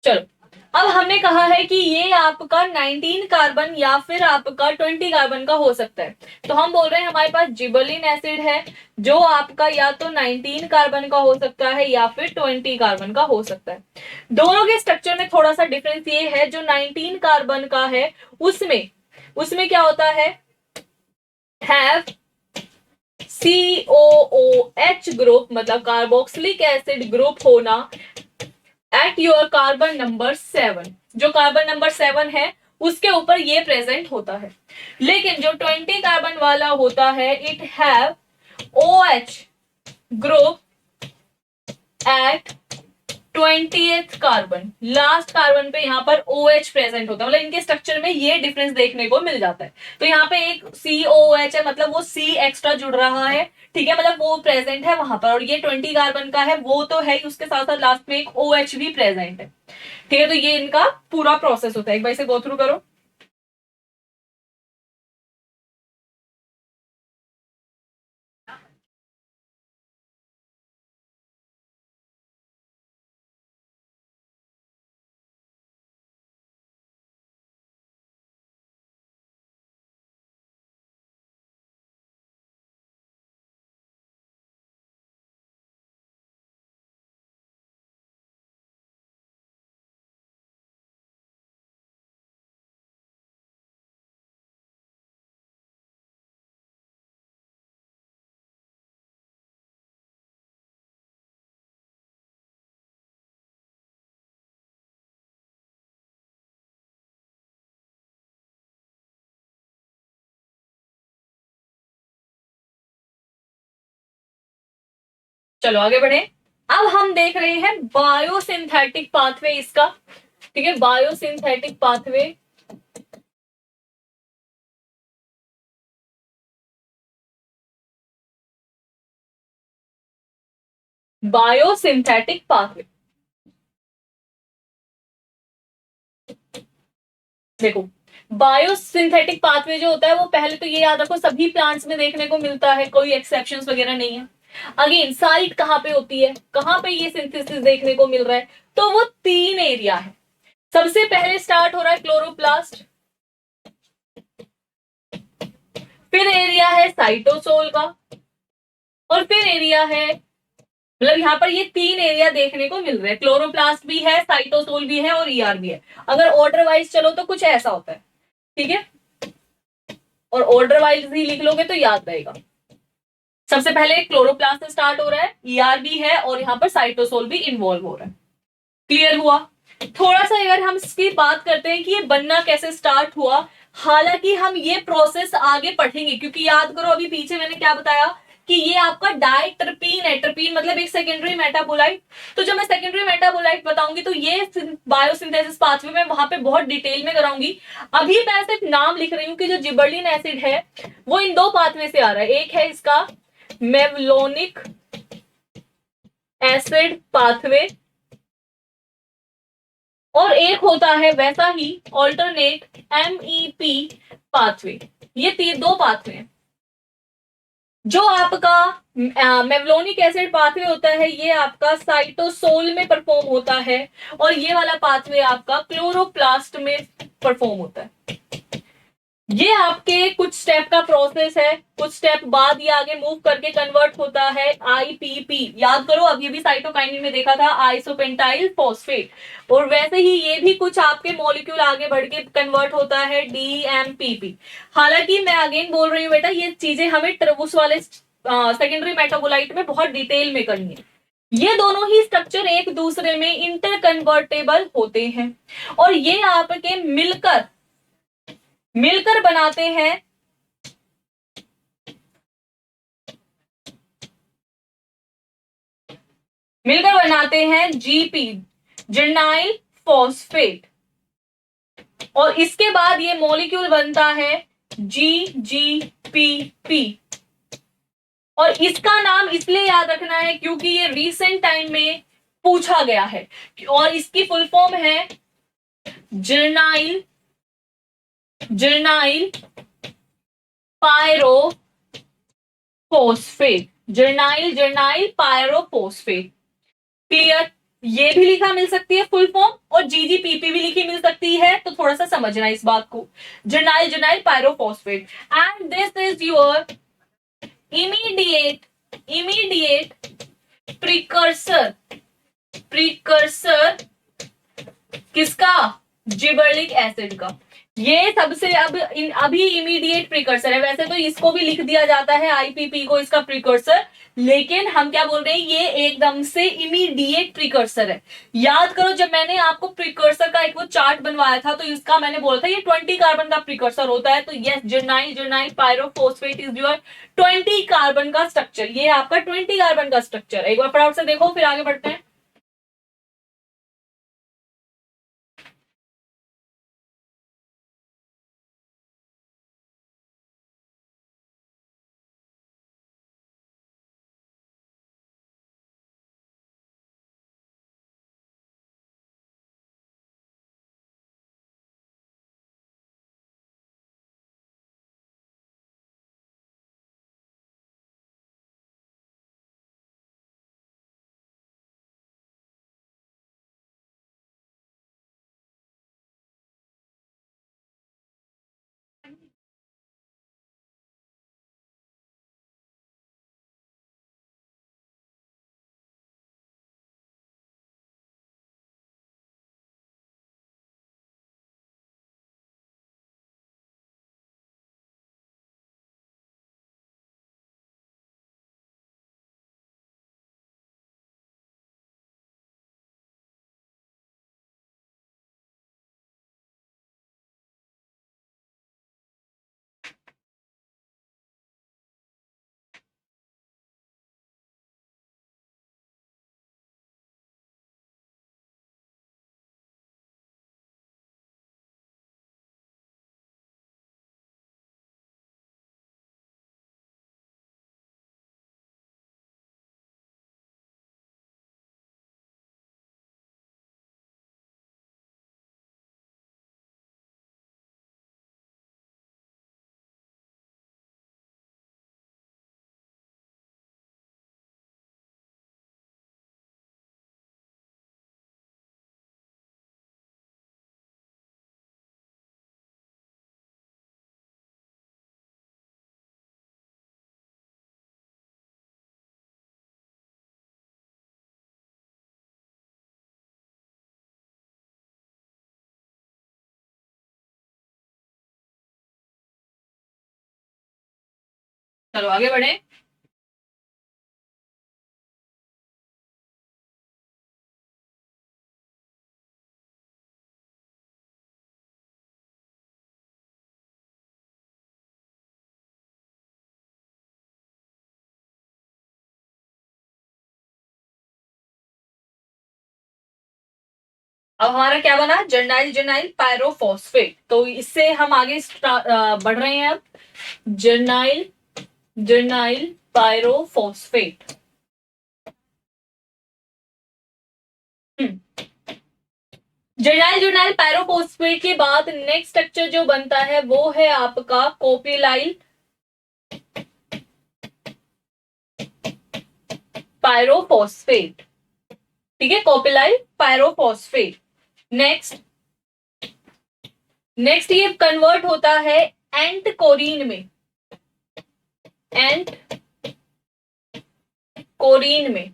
चलो, अब हमने कहा है कि ये आपका 19 कार्बन या फिर आपका 20 कार्बन का हो सकता है। तो हम बोल रहे हैं हमारे पास जिबरलिन एसिड है जो आपका या तो 19 कार्बन का हो सकता है या फिर 20 कार्बन का हो सकता है। दोनों के स्ट्रक्चर में थोड़ा सा डिफरेंस ये है, जो 19 कार्बन का है उसमें उसमें क्या होता है, हैव COOH ग्रुप, मतलब कार्बोक्सिलिक एसिड ग्रुप होना एट योर कार्बन नंबर 7। जो कार्बन नंबर 7 है उसके ऊपर ये प्रेजेंट होता है। लेकिन जो 20 कार्बन वाला होता है, it have OH group at 20th carbon, last carbon पे यहाँ पर OH प्रेजेंट होता है, मतलब इनके स्ट्रक्चर में ये डिफरेंस देखने को मिल जाता है। तो यहाँ पे एक COOH है, मतलब वो C एक्स्ट्रा जुड़ रहा है। ठीक है, मतलब वो प्रेजेंट है वहां पर, और ये 20 कार्बन का है वो तो है, उसके साथ साथ लास्ट में एक OH भी प्रेजेंट है। ठीक है, तो ये इनका पूरा प्रोसेस होता है, एक बार इसे गो थ्रू करो। चलो आगे बढ़े। अब हम देख रहे हैं बायोसिंथेटिक पाथवे इसका। ठीक है, बायोसिंथेटिक पाथवे। बायोसिंथेटिक पाथवे देखो, बायोसिंथेटिक पाथवे जो होता है वो पहले तो ये याद रखो सभी प्लांट्स में देखने को मिलता है, कोई एक्सेप्शंस वगैरह नहीं है। अगेन साइट कहाँ पे होती है, कहाँ पे ये सिंथेसिस देखने को मिल रहा है, तो वो 3 एरिया है। सबसे पहले स्टार्ट हो रहा है क्लोरोप्लास्ट, फिर एरिया है साइटोसोल का, और फिर एरिया है, मतलब यहाँ पर ये 3 एरिया देखने को मिल रहे हैं, क्लोरोप्लास्ट भी है, साइटोसोल भी है और ईआर भी है। अगर ऑर्डर वाइज चलो तो कुछ ऐसा होता है। ठीक है, और ऑर्डर वाइज ही लिख लोगे तो याद रहेगा। सबसे पहले क्लोरोप्लास्ट से स्टार्ट हो रहा है, ईआर भी है और यहाँ पर साइटोसोल भी इन्वॉल्व हो रहा है। क्लियर हुआ? थोड़ा सा अगर हम इसकी बात करते हैं कि ये बनना कैसे स्टार्ट हुआ, हालांकि हम ये प्रोसेस आगे पढ़ेंगे, क्योंकि याद करो अभी पीछे मैंने क्या बताया कि ये आपका डाइट्रपीन है। ट्रपीन मतलब एक सेकेंडरी मेटाबोलाइट। तो जब मैं सेकेंडरी मेटाबोलाइट बताऊंगी तो ये बायोसिंथेसिस पाथवे में वहां पे बहुत डिटेल में कराऊंगी। अभी मैं सिर्फ नाम लिख रही हूँ कि जो जिबर्लिन एसिड है वो इन 2 पाथवे से आ रहा है। एक है इसका मेवलोनिक एसिड पाथवे, और एक होता है वैसा ही ऑल्टरनेट एमईपी पाथवे। ये 2 पाथवे हैं। जो आपका मेवलोनिक एसिड पाथवे होता है ये आपका साइटोसोल में परफॉर्म होता है, और ये वाला पाथवे आपका क्लोरोप्लास्ट में परफॉर्म होता है। ये आपके कुछ स्टेप का प्रोसेस है, कुछ स्टेप बाद ये आगे मूव करके कन्वर्ट होता है आईपीपी। याद करो अब ये भी साइटोकाइनिन में देखा था, आइसोपेंटाइल फॉस्फेट, और वैसे ही ये भी कुछ आपके मॉलिक्यूल आगे बढ़ के कन्वर्ट होता है डीएमपीपी। हालांकि मैं अगेन बोल रही हूँ बेटा ये चीजें हमें उस वाले सेकेंडरी मेटाबोलाइट में बहुत डिटेल में करनी है। ये दोनों ही स्ट्रक्चर एक दूसरे में इंटरकन्वर्टेबल होते हैं, और ये आपके मिलकर मिलकर बनाते हैं जीपी, जिर्नाइल फॉस्फेट, और इसके बाद ये मॉलिक्यूल बनता है जीजीपीपी। और इसका नाम इसलिए याद रखना है क्योंकि ये रिसेंट टाइम में पूछा गया है, और इसकी फुल फॉर्म है जिर्नाइल जिर्नाइल पायरोफोस्फेट। जिर्नाइल जिर्नाइल पायरोफोस्फेट। क्लियर? ये भी लिखा मिल सकती है फुल फॉर्म, और जीजीपीपी भी लिखी मिल सकती है, तो थोड़ा सा समझना इस बात को। Geranyl geranyl pyrophosphate, and this is your immediate precursor. Precursor किसका? जिबर्लिक एसिड का। ये सबसे अभी इमीडिएट प्रिकर्सर है। वैसे तो इसको भी लिख दिया जाता है आईपीपी को, इसका प्रिकर्सर, लेकिन हम क्या बोल रहे हैं ये एकदम से इमीडिएट प्रिकर्सर है। याद करो जब मैंने आपको प्रिकर्सर का एक वो चार्ट बनवाया था तो इसका मैंने बोला था ये 20 कार्बन का प्रिकर्सर होता है। तो yes, जिर्नाइल geranyl पायरोफोस्फेट is your 20 carbon का स्ट्रक्चर। ये आपका 20 कार्बन का स्ट्रक्चर। एक बार फटाफट से देखो फिर आगे बढ़ते हैं। चलो आगे बढ़े। अब हमारा क्या बना, जर्नाइल जर्नाइल पायरोफॉस्फेट। तो इससे हम आगे बढ़ रहे हैं अब। जर्नाइल जर्नाइल पायरोफॉस्फेट। जर्नाइल जर्नाइल पायरोफॉस्फेट के बाद नेक्स्ट स्ट्रक्चर जो बनता है वो है आपका कोपिलाइल पायरोफॉस्फेट। ठीक है, कोपिलाइल पायरोफॉस्फेट। नेक्स्ट नेक्स्ट ये कन्वर्ट होता है एंट कोरीन में। एंट कोरीन में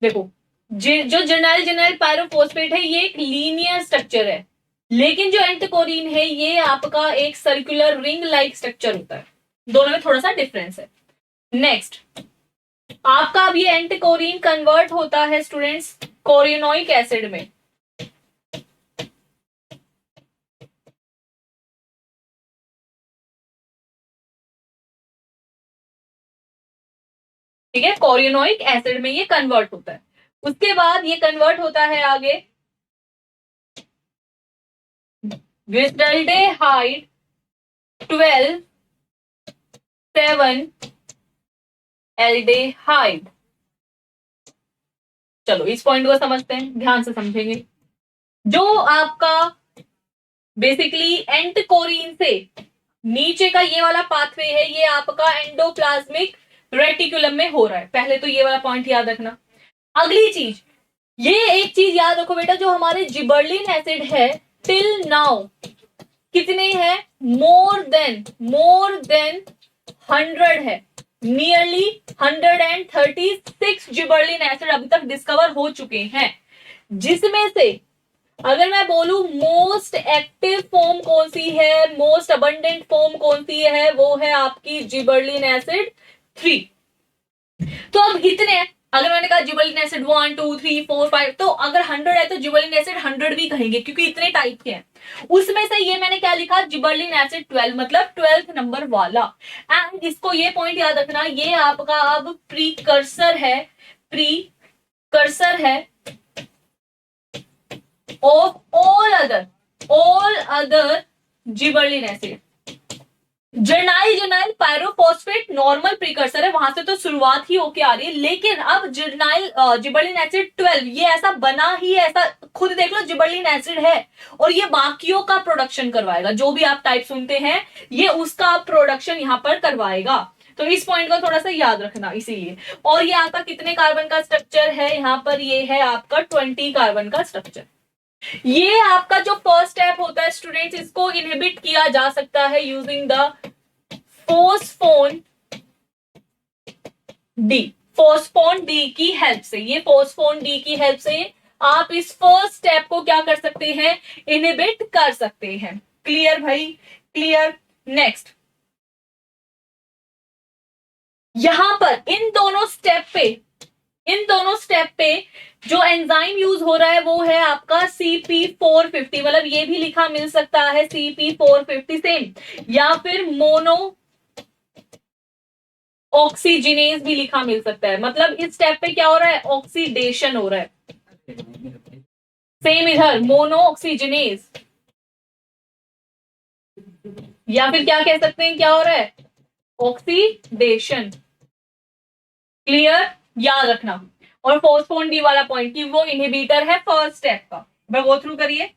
देखो, जो जर्नाइल जर्नाइल पायरोफॉस्फेट है ये एक लीनियर स्ट्रक्चर है, लेकिन जो एंटकोरीन है ये आपका एक सर्कुलर रिंग लाइक स्ट्रक्चर होता है। दोनों में थोड़ा सा डिफरेंस है। नेक्स्ट आपका अब ये एंटकोरीन कन्वर्ट होता है स्टूडेंट्स कोरिनोइक एसिड में। ठीक है, कोरिनोइक एसिड में ये कन्वर्ट होता है। उसके बाद ये कन्वर्ट होता है आगे ग्लिसरॉल्डेहाइड 12 7 एल्डेहाइड। चलो इस पॉइंट को समझते हैं, ध्यान से समझेंगे। जो आपका बेसिकली एंटकोरीन से नीचे का ये वाला पाथवे है ये आपका एंडोप्लाज्मिक रेटिकुलम में हो रहा है। पहले तो ये वाला पॉइंट याद रखना। अगली चीज, ये एक चीज याद रखो बेटा, जो हमारे जिबर्लिन एसिड है टिल नाउ कितने हैं, मोर देन 100 है। नियरली 136 जिबर्लिन एसिड अभी तक डिस्कवर हो चुके हैं, जिसमें से अगर मैं बोलूं मोस्ट एक्टिव फॉर्म कौन सी है, मोस्ट अबंडेंट फॉर्म कौन सी है, वो है आपकी जिबर्लिन एसिड 3। तो अब इतने हैं, अगर मैंने कहा जिबर्लिन एसिड 1 2 3 4 5, तो अगर 100 है तो जिबर्लिन एसिड 100 भी कहेंगे क्योंकि इतने टाइप के हैं। उसमें से ये मैंने क्या लिखा, जिबर्लिन एसिड 12 मतलब 12th नंबर वाला। एंड इसको ये पॉइंट याद रखना, ये आपका अब प्रीकर्सर है of all other gibberellin acid. Geranyl pyrophosphate normal precursor है, वहां से तो शुरुआत ही होके आ रही है, लेकिन अब जिबर्लिन एसिड 12 ये ऐसा बना ही ऐसा, खुद देख लो जिबर्लिन एसिड है और ये बाकियों का प्रोडक्शन करवाएगा। जो भी आप टाइप सुनते हैं ये उसका प्रोडक्शन यहाँ पर करवाएगा। तो इस पॉइंट को थोड़ा सा याद रखना इसीलिए। और ये आपका कितने कार्बन का स्ट्रक्चर है, यहाँ पर ये है आपका 20 कार्बन का स्ट्रक्चर। ये आपका जो फर्स्ट स्टेप होता है स्टूडेंट्स, इसको इनहिबिट किया जा सकता है यूजिंग द फोस्फोन डी की हेल्प से। ये फोस्फोन डी की हेल्प से आप इस फर्स्ट स्टेप को क्या कर सकते हैं, इनहिबिट कर सकते हैं। क्लियर भाई, क्लियर। नेक्स्ट यहां पर इन दोनों स्टेप पे जो एंजाइम यूज हो रहा है वो है आपका CP450, मतलब ये भी लिखा मिल सकता है CP450 सेम, या फिर मोनो ऑक्सीजिनेज भी लिखा मिल सकता है। मतलब इस स्टेप पे क्या हो रहा है, ऑक्सीडेशन हो रहा है। सेम इधर मोनो ऑक्सीजिनेज, या फिर क्या कह सकते हैं, क्या हो रहा है, ऑक्सीडेशन। क्लियर, याद रखना। और फोस्फोन डी वाला पॉइंट कि वो इनहिबिटर है फर्स्ट स्टेप का। गो थ्रू करिए।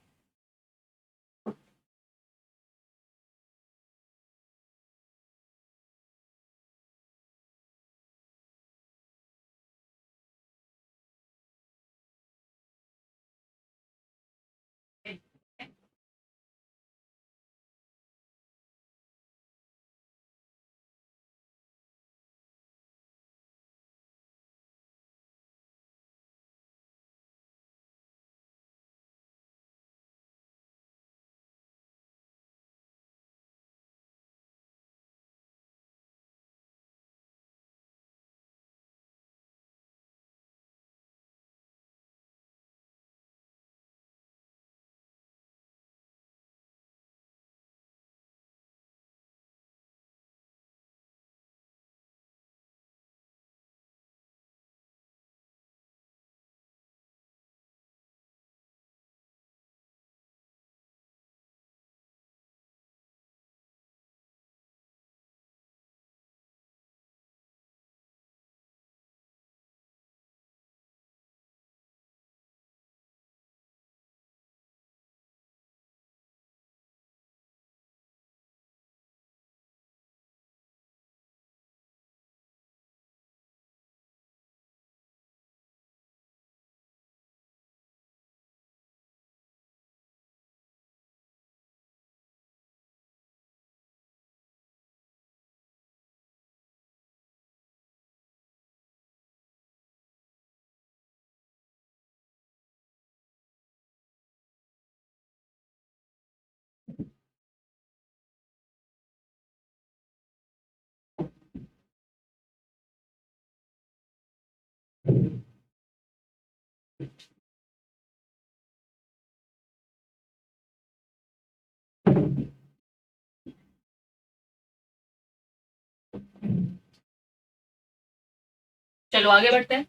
चलो आगे बढ़ते हैं।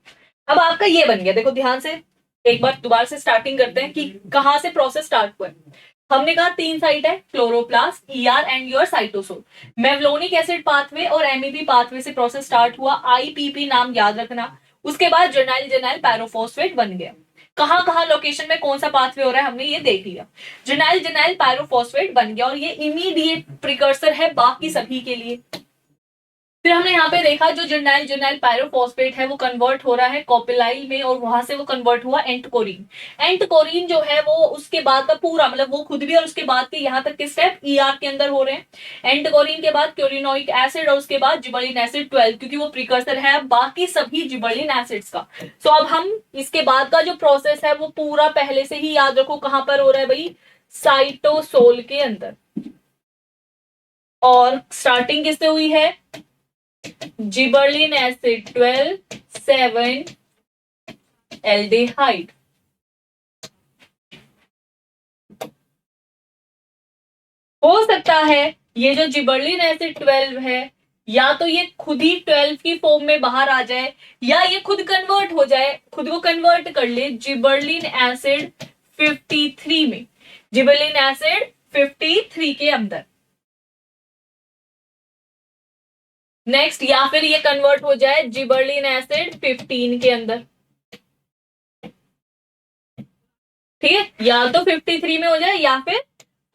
अब आपका ये बन गया, देखो ध्यान से एक बार दोबारा से स्टार्टिंग करते हैं कि कहां से प्रोसेस स्टार्ट हुआ है। हमने कहा 3 साइट है, chloroplast, ER and your cytosol. Mevalonic acid pathway और एमईपी पाथवे से प्रोसेस स्टार्ट हुआ, आईपीपी नाम याद रखना। उसके बाद जर्नाइल जर्नाइल पैरोफॉस्फेट बन गया। कहां कहां लोकेशन में कौन सा पाथवे हो रहा है हमने ये देख लिया। जर्नाइल जर्नाइल पैरोफॉस्फेट बन गया और ये इमीडिएट प्रिकर्सर है बाकी सभी के लिए। फिर हमने यहाँ पे देखा जो जर्नाइल जर्नाइल पायरोफॉस्फेट है वो कन्वर्ट हो रहा है कॉपिलाइल में और वहां से वो कन्वर्ट हुआ एंटकोरिन। एंटकोरिन जो है वो उसके बाद का पूरा मतलब वो खुद भी और उसके बाद के यहाँ तक के स्टेप ईआर के अंदर हो रहे हैं। एंटकोरिन के बाद क्यूरिनोइक एसिड और उसके बाद जिबरलिन एसिड 12, क्योंकि वो प्रिकर्सर है बाकी सभी जिबरलिन एसिड्स का। सो अब हम इसके बाद का जो प्रोसेस है वो पूरा पहले से ही याद रखो कहां पर हो रहा है भाई, साइटोसोल के अंदर। और स्टार्टिंग किससे हुई है, जिबरलिन एसिड 12 7 एल्डिहाइड। हो सकता है ये जो जिबरलिन एसिड 12 है या तो ये खुद ही 12 की फॉर्म में बाहर आ जाए या ये खुद कन्वर्ट हो जाए, खुद को कन्वर्ट कर ले जिबरलिन एसिड 53 में, जिबरलिन एसिड 53 के अंदर। नेक्स्ट या फिर ये कन्वर्ट हो जाए जिबरलिन एसिड 15 के अंदर। ठीक है, या तो 53 में हो जाए या फिर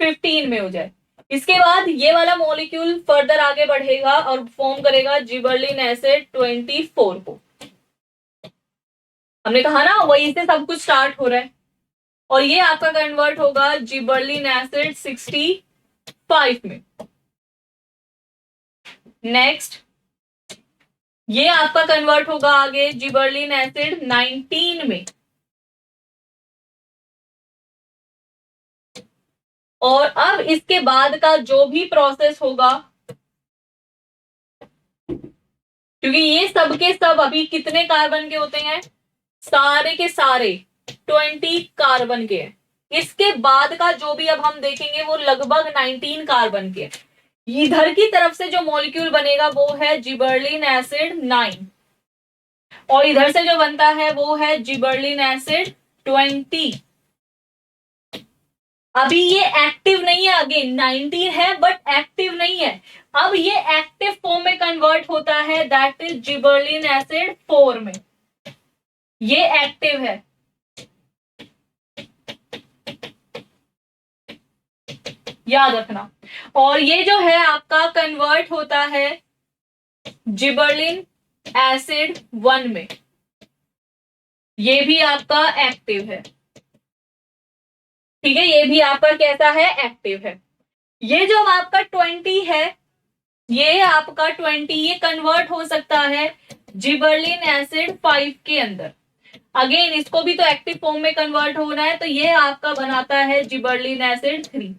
15 में हो जाए। इसके बाद ये वाला मॉलिक्यूल फर्दर आगे बढ़ेगा और फॉर्म करेगा जिबरलिन एसिड 24 को। हमने कहा ना वही से सब कुछ स्टार्ट हो रहा है। और ये आपका कन्वर्ट होगा जिबरलिन एसिड 65 में। नेक्स्ट ये आपका कन्वर्ट होगा आगे जिबरलिन एसिड 19 में। और अब इसके बाद का जो भी प्रोसेस होगा, क्योंकि ये सब के सब अभी कितने कार्बन के होते हैं, सारे के सारे 20 कार्बन के हैं। इसके बाद का जो भी अब हम देखेंगे वो लगभग 19 कार्बन के। इधर की तरफ से जो मॉलिक्यूल बनेगा वो है जिबरलिन एसिड 9 और इधर से जो बनता है वो है जिबरलिन एसिड 20। अभी ये एक्टिव नहीं है, अगेन 19 है बट एक्टिव नहीं है। अब ये एक्टिव फॉर्म में कन्वर्ट होता है, दैट इज जिबरलिन एसिड 4 में। ये एक्टिव है। याद रखना। और ये जो है आपका कन्वर्ट होता है जिबरलिन एसिड 1 में। ये भी आपका एक्टिव है। ठीक है, ये भी आपका कैसा है, एक्टिव है। ये जो आपका 20 है, ये आपका 20 ये कन्वर्ट हो सकता है जिबरलिन एसिड 5 के अंदर। अगेन इसको भी तो एक्टिव फॉर्म में कन्वर्ट होना है, तो ये आपका बनाता है जिबरलिन एसिड 3।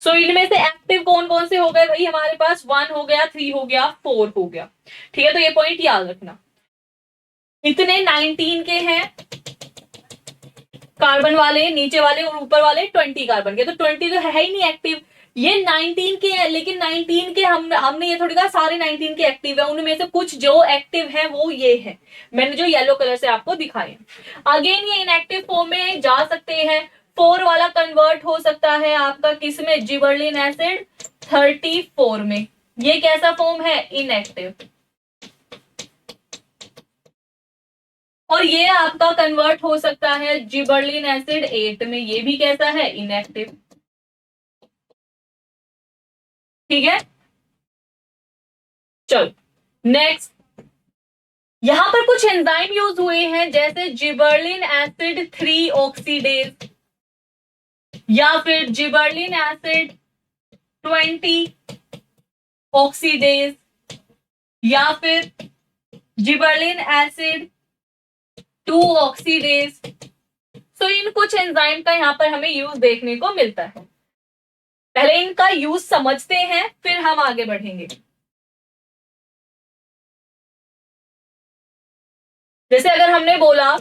सो इनमें से एक्टिव कौन कौन से हो गए भाई हमारे पास, 1 हो गया, 3 हो गया, 4 हो गया। ठीक है, तो ये पॉइंट याद रखना। इतने 19 के हैं कार्बन वाले, नीचे वाले और ऊपर वाले 20 कार्बन के, तो 20 तो है ही नहीं एक्टिव। ये 19 के हैं, लेकिन 19 के हमने ये थोड़ी कहा सारे 19 के एक्टिव है, उनमें से कुछ जो एक्टिव है वो ये है, मैंने जो येलो कलर से आपको दिखाए। अगेन ये इनएक्टिव फॉर्म में जा सकते हैं। 4 वाला कन्वर्ट हो सकता है आपका किसमें, जिबरलिन एसिड 34 में। ये कैसा फॉर्म है, इनएक्टिव। और ये आपका कन्वर्ट हो सकता है जिबरलिन एसिड 8 में। ये भी कैसा है, इनएक्टिव। ठीक है, चलो नेक्स्ट। यहां पर कुछ एंजाइम यूज हुए हैं, जैसे जिबरलिन एसिड 3 ऑक्सीडेज या फिर जिबरलिन एसिड 20 ऑक्सीडेज या फिर जिबरलिन एसिड 2 ऑक्सीडेज। सो इन कुछ एंजाइम का यहां पर हमें यूज देखने को मिलता है। पहले इनका यूज समझते हैं फिर हम आगे बढ़ेंगे। जैसे अगर हमने बोला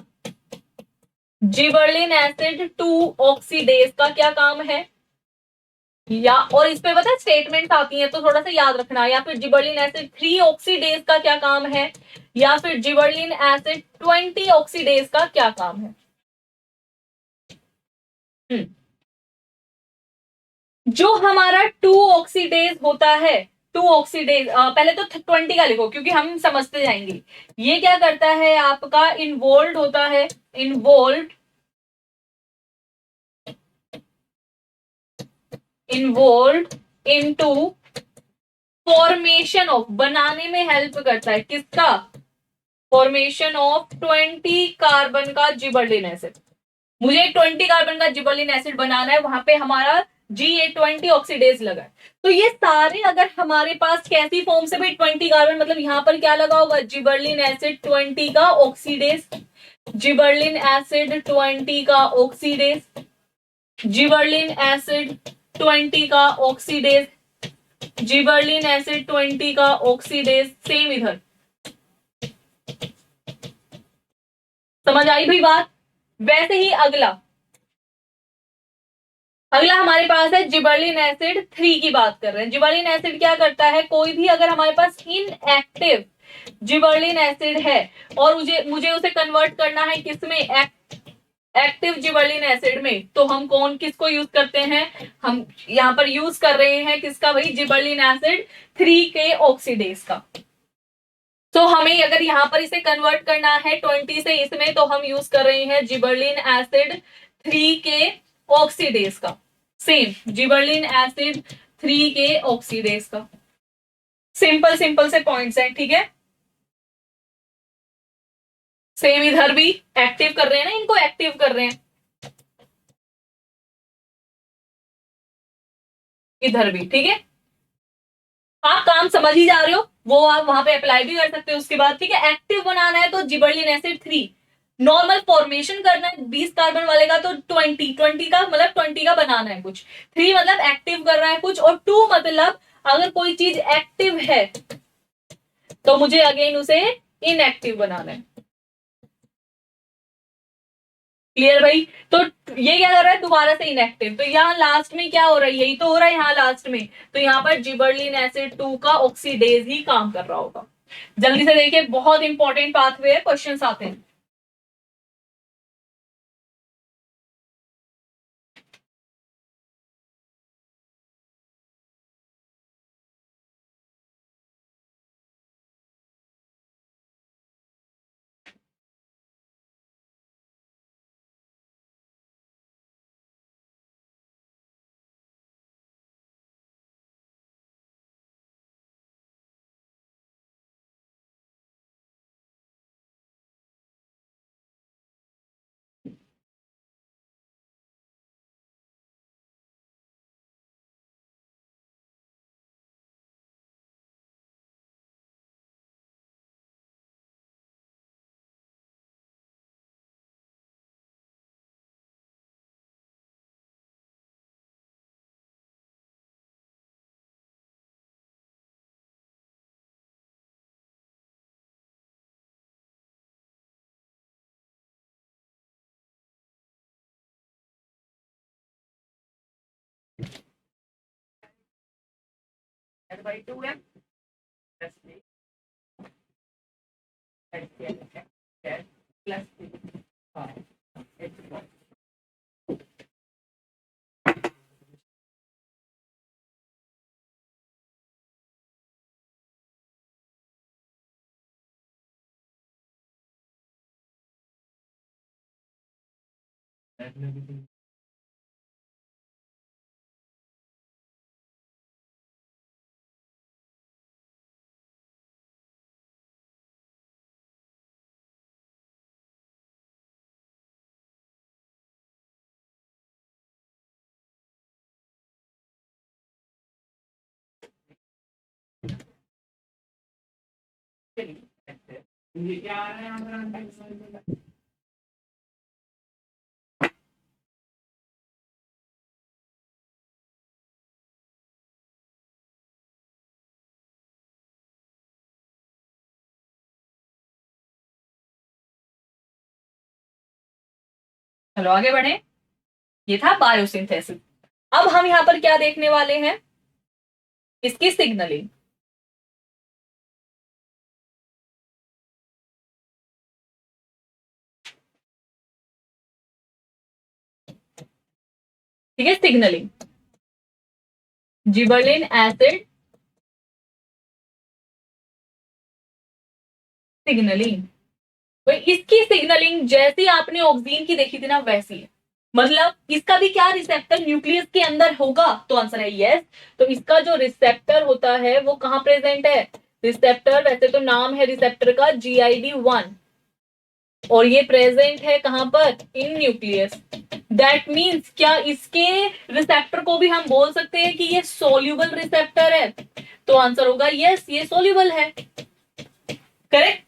जिबरलिन एसिड 2 ऑक्सीडेज का क्या काम है, या और इस पे पता है स्टेटमेंट आती है तो थोड़ा सा याद रखना, या फिर जिबरलिन एसिड 3 ऑक्सीडेज का क्या काम है, या फिर जिबरलिन एसिड 20 ऑक्सीडेज का क्या काम है। जो हमारा 2 ऑक्सीडेज होता है, 2 ऑक्सीडेज पहले तो 20 का लिखो क्योंकि हम समझते जाएंगे। ये क्या करता है, आपका इन्वॉल्व होता है, इन्वॉल्व इनटू फॉर्मेशन ऑफ, बनाने में हेल्प करता है किसका, फॉर्मेशन ऑफ 20 कार्बन का जिबरलिन एसिड। मुझे 20 कार्बन का जिबरलिन एसिड बनाना है, वहां पे हमारा Ga20 ऑक्सीडेज लगा है। तो ये सारे अगर हमारे पास कैसी फॉर्म से भाई 20 कार्बन, मतलब यहां पर क्या लगा होगा, जिबरलिन एसिड 20 का ऑक्सीडेज, जिबरलिन एसिड 20 का ऑक्सीडेज, जिबरलिन एसिड 20 का ऑक्सीडेज, जिबरलिन एसिड 20 का ऑक्सीडेज। सेम इधर, समझ आई भाई बात। वैसे ही अगला अगला हमारे पास है जिबरलिन एसिड 3 की बात कर रहे हैं। जिबरलिन एसिड क्या करता है, कोई भी अगर हमारे पास इनएक्टिव जिबरलिन एसिड है और मुझे मुझे उसे कन्वर्ट करना है किसमें, एक्टिव जिबरलिन एसिड में, तो हम किसको यूज करते हैं, हम यहाँ पर यूज कर रहे हैं किसका भाई, जिबरलिन एसिड 3 के ऑक्सीडेज का। तो हमें अगर यहाँ पर इसे कन्वर्ट करना है 20 से इसमें, तो हम यूज कर रहे हैं जिबरलिन एसिड 3 के ऑक्सीडेज का। सेम जिबरलिन एसिड 3 के ऑक्सीडेज का। सिंपल सिंपल से पॉइंट्स हैं, ठीक है। सेम इधर भी एक्टिव कर रहे हैं ना, इनको एक्टिव कर रहे हैं, इधर भी ठीक है। आप काम समझ ही जा रहे हो, वो आप वहां पे अप्लाई भी कर सकते हो उसके बाद, ठीक है। एक्टिव बनाना है तो जिबरलिन एसिड 3, नॉर्मल फॉर्मेशन करना है 20 कार्बन वाले का तो 20 का मतलब 20 का बनाना है कुछ, 3 मतलब एक्टिव कर रहा है कुछ, और 2 मतलब अगर कोई चीज एक्टिव है तो मुझे अगेन उसे इनएक्टिव बनाना है। क्लियर भाई। तो ये क्या कर रहा है, दोबारा से इनएक्टिव, तो यहाँ लास्ट में क्या हो रहा है, यही तो हो रहा है यहाँ लास्ट में, तो यहाँ पर जिबरलिन एसिड 2 का ऑक्सीडेज ही काम कर रहा होगा। जल्दी से देखिए, बहुत इंपॉर्टेंट पाथवे है, क्वेश्चंस आते हैं। चलो आगे बढ़े। ये था बायोसिंथेसिस। अब हम यहाँ पर क्या देखने वाले हैं, इसकी सिग्नलिंग। ठीक है, सिग्नलिंग, जिबरलिन एसिड सिग्नलिंग। तो इसकी सिग्नलिंग जैसी आपने ऑक्सीजन की देखी थी ना, वैसी है। मतलब इसका भी क्या रिसेप्टर न्यूक्लियस के अंदर होगा, तो आंसर है यस। तो इसका जो रिसेप्टर होता है वो कहां प्रेजेंट है, रिसेप्टर, वैसे तो नाम है रिसेप्टर का GID1, और ये प्रेजेंट है कहां पर, इन न्यूक्लियस। दैट मीन्स क्या इसके रिसेप्टर को भी हम बोल सकते हैं कि ये सोल्यूबल रिसेप्टर है, तो आंसर होगा यस, ये सोल्यूबल है। करेक्ट।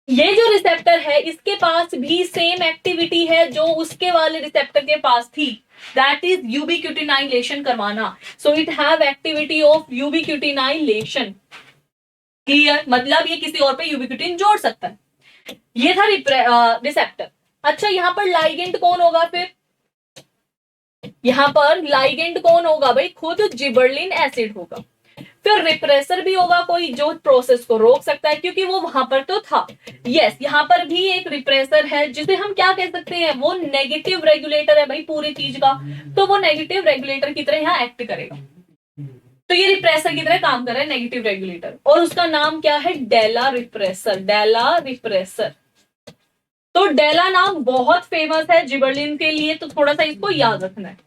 ये जो रिसेप्टर है इसके पास भी सेम एक्टिविटी है जो उसके वाले रिसेप्टर के पास थी, दैट इज यूबिक्यूटिनाइलेशन करवाना। So it have activity of ubiquitinylation. Clear, मतलब ये किसी और पे यूबिक्यूटिन जोड़ सकता है। ये था रिसेप्टर। अच्छा, यहाँ पर लाइगेंड कौन होगा फिर, यहाँ पर लाइगेंड कौन होगा भाई, खुद जिबरलिन एसिड होगा। फिर रिप्रेसर भी होगा कोई जो प्रोसेस को रोक सकता है, क्योंकि वो वहां पर तो था। यस, यहाँ पर भी एक रिप्रेसर है जिसे हम क्या कह सकते हैं, वो नेगेटिव रेगुलेटर है भाई पूरी चीज का, तो वो नेगेटिव रेगुलेटर की तरह यहाँ एक्ट करेगा। तो ये रिप्रेसर की तरह काम कर रहा है, नेगेटिव रेगुलेटर, और उसका नाम क्या है, डेला रिप्रेसर, डेला रिप्रेसर। तो डेला नाम बहुत फेमस है जिबरलिन के लिए, तो थोड़ा सा इसको याद रखना है।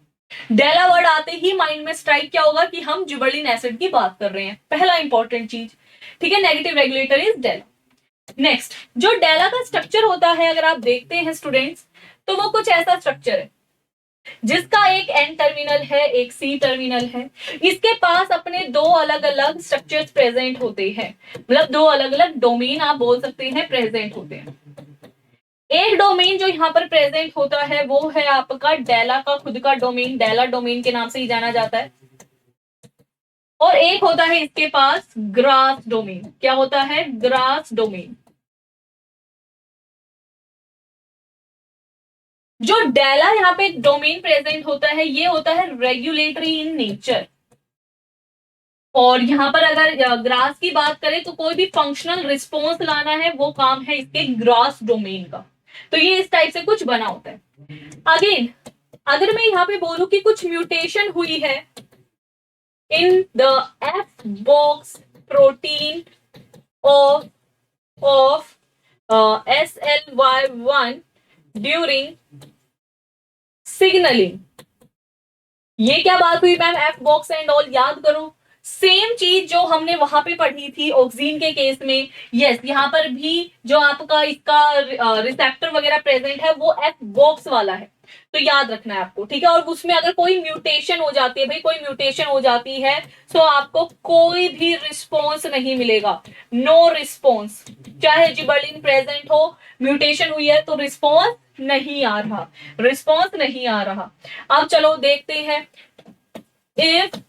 डेला वर्ड आते ही माइंड में स्ट्राइक क्या होगा कि हम जिबरलिन एसिड की बात कर रहे हैं, पहला इंपॉर्टेंट चीज। ठीक है, negative regulator is DELLA. Next, जो डेला का स्ट्रक्चर होता है अगर आप देखते हैं स्टूडेंट्स, तो वो कुछ ऐसा स्ट्रक्चर है जिसका एक एन टर्मिनल है, एक सी टर्मिनल है। इसके पास अपने दो अलग अलग स्ट्रक्चर्स प्रेजेंट होते हैं, मतलब दो अलग अलग डोमेन आप बोल सकते हैं प्रेजेंट होते हैं। एक डोमेन जो यहाँ पर प्रेजेंट होता है वो है आपका डेला का खुद का डोमेन, डेला डोमेन के नाम से ही जाना जाता है। और एक होता है इसके पास ग्रास डोमेन। क्या होता है, ग्रास डोमेन। जो डेला यहाँ पे डोमेन प्रेजेंट होता है ये होता है रेगुलेटरी इन नेचर। और यहाँ पर अगर ग्रास की बात करें तो कोई भी फंक्शनल रिस्पॉन्स लाना है वो काम है इसके ग्रास डोमेन का। तो ये इस टाइप से कुछ बना होता है। अगेन, अगर मैं यहाँ पे बोलूं कि कुछ म्यूटेशन हुई है in the F box protein of SLY1 during signalling. ये क्या बात हुई ma'am, F box and all, याद करो सेम चीज जो हमने वहां पे पढ़ी थी ऑक्सीजन के केस में। यस, यहाँ पर भी जो आपका इसका रिसेप्टर वगैरह प्रेजेंट है वो एफ बॉक्स वाला है, तो याद रखना है आपको। ठीक है, और उसमें अगर कोई म्यूटेशन हो जाती है भाई, कोई म्यूटेशन हो जाती है तो आपको कोई भी रिस्पॉन्स नहीं मिलेगा, नो रिस्पॉन्स। चाहे जिबरलिन प्रेजेंट हो, म्यूटेशन हुई है तो रिस्पॉन्स नहीं आ रहा, रिस्पॉन्स नहीं आ रहा। अब चलो देखते हैं, इफ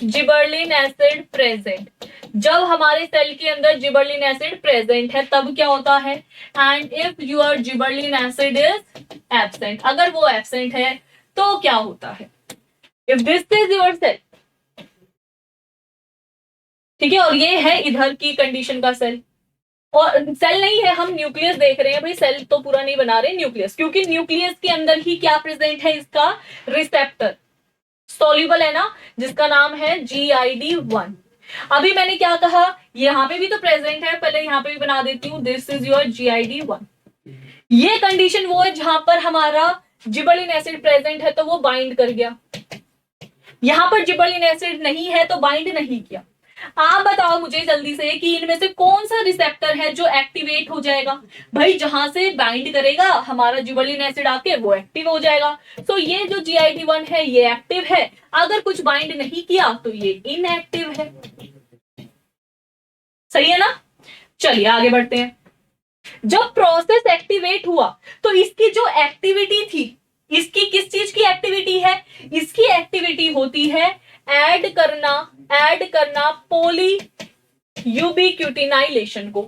जिबरलिन एसिड प्रेजेंट, जब हमारे सेल के अंदर जिबरलिन एसिड प्रेजेंट है तब क्या होता है, and if your gibberellin acid is absent, अगर वो एब्सेंट है तो क्या होता है, if this is your cell. ठीक है, और ये है इधर की कंडीशन का सेल, और सेल नहीं है, हम न्यूक्लियस देख रहे हैं भाई, सेल तो पूरा नहीं बना रहे, न्यूक्लियस, क्योंकि न्यूक्लियस के अंदर ही क्या प्रेजेंट है, इसका रिसेप्टर सॉल्युबल है ना, जिसका नाम है GID1। अभी मैंने क्या कहा, यहाँ पे भी तो प्रेजेंट है, पहले यहाँ पे भी बना देती हूँ, दिस इज योर GID1। ये कंडीशन वो है जहां पर हमारा जिबरलिन एसिड प्रेजेंट है तो वो बाइंड कर गया, यहां पर जिबरलिन एसिड नहीं है तो बाइंड नहीं किया। आप बताओ मुझे जल्दी से कि इनमें से कौन सा रिसेप्टर है जो एक्टिवेट हो जाएगा, भाई जहां से बाइंड करेगा हमारा जिबरलिन एसिड आके वो एक्टिव हो जाएगा। तो ये जो GID1 है ये एक्टिव है, अगर कुछ बाइंड नहीं किया तो ये इनएक्टिव है। सही है ना, चलिए आगे बढ़ते हैं। जब प्रोसेस एक्टिवेट हुआ तो इसकी जो एक्टिविटी थी, इसकी किस चीज की एक्टिविटी है, इसकी एक्टिविटी होती है ऐड करना पोली यूबिक्यूटिनाइलेशन को।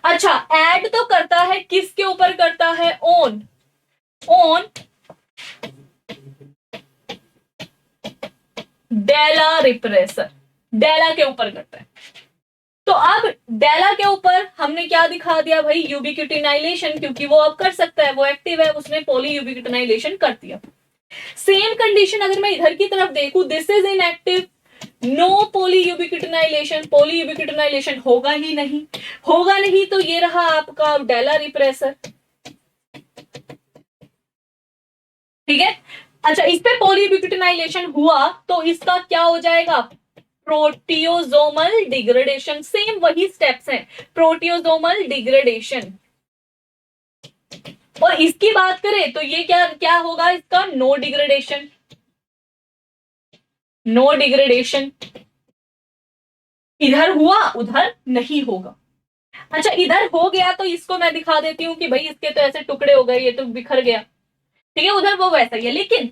अच्छा, ऐड तो करता है, किसके ऊपर करता है, ऑन रिप्रेसर डेला के ऊपर करता है। तो अब डेला के ऊपर हमने क्या दिखा दिया भाई, यूबिक्विटिनाइलेशन, क्योंकि वो अब कर सकता है, वो एक्टिव है, उसने पॉली यूबिक्विटिनाइलेशन कर दिया। सेम कंडीशन अगर मैं इधर की तरफ देखूं, this is inactive, no poly ubiquitinylation, poly ubiquitinylation होगा ही नहीं, होगा नहीं तो ये रहा आपका डेला रिप्रेसर, ठीक है। अच्छा, इस पे पॉली यूबिक्विटिनाइलेशन हुआ तो इसका क्या हो जाएगा, प्रोटियोजोमल डिग्रेडेशन, सेम वही स्टेप्स हैं, प्रोटियोजोमल डिग्रेडेशन। और इसकी बात करें तो ये क्या क्या होगा इसका, नो डिग्रेडेशन, नो डिग्रेडेशन, इधर हुआ उधर नहीं होगा। अच्छा, इधर हो गया तो इसको मैं दिखा देती हूँ कि भाई इसके तो ऐसे टुकड़े हो गए, ये तो बिखर गया, ठीक है, उधर वो वैसा ही है। लेकिन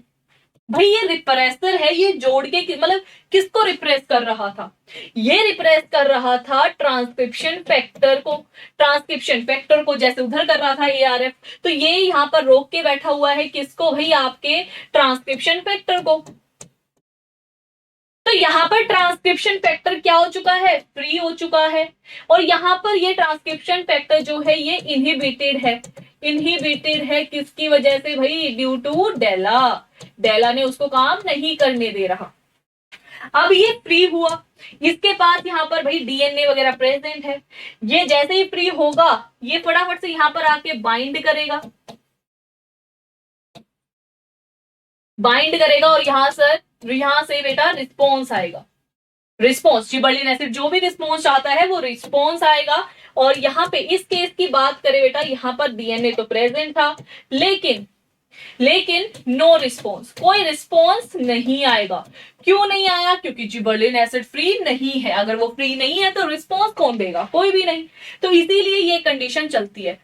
भाई ये रिप्रेसर है, ये जोड़ के मतलब किसको रिप्रेस कर रहा था, ये रिप्रेस कर रहा था ट्रांसक्रिप्शन फैक्टर को, ट्रांसक्रिप्शन फैक्टर को जैसे उधर कर रहा था ARF, तो ये यहाँ पर रोक के बैठा हुआ है किसको भाई, आपके ट्रांसक्रिप्शन फैक्टर को। तो यहाँ पर ट्रांसक्रिप्शन फैक्टर क्या हो चुका है, फ्री हो चुका है, और यहाँ पर ये ट्रांसक्रिप्शन फैक्टर जो है ये इनहिबिटेड है, इनहिबिटेड है किसकी वजह से भाई, ड्यू टू डेला, डेला ने उसको काम नहीं करने दे रहा। अब ये फ्री हुआ, इसके पास यहाँ पर भाई DNA वगैरह प्रेजेंट है, ये जैसे ही फ्री होगा ये फटाफट से यहाँ पर आके बाइंड करेगा, बाइंड करेगा, और यहाँ से बेटा रिस्पॉन्स आएगा, रिस्पॉन्स जिबर्लिन एसिड जो भी रिस्पॉन्स चाहता है वो रिस्पॉन्स आएगा। और यहाँ पे इस केस की बात करें बेटा, यहाँ पर DNA तो प्रेजेंट था, लेकिन नो रिस्पॉन्स, कोई रिस्पॉन्स नहीं आएगा। क्यों नहीं आया, क्योंकि जिबर्लिन एसिड फ्री नहीं है, अगर वो फ्री नहीं है तो रिस्पॉन्स कौन देगा, कोई भी नहीं, तो इसीलिए ये कंडीशन चलती है।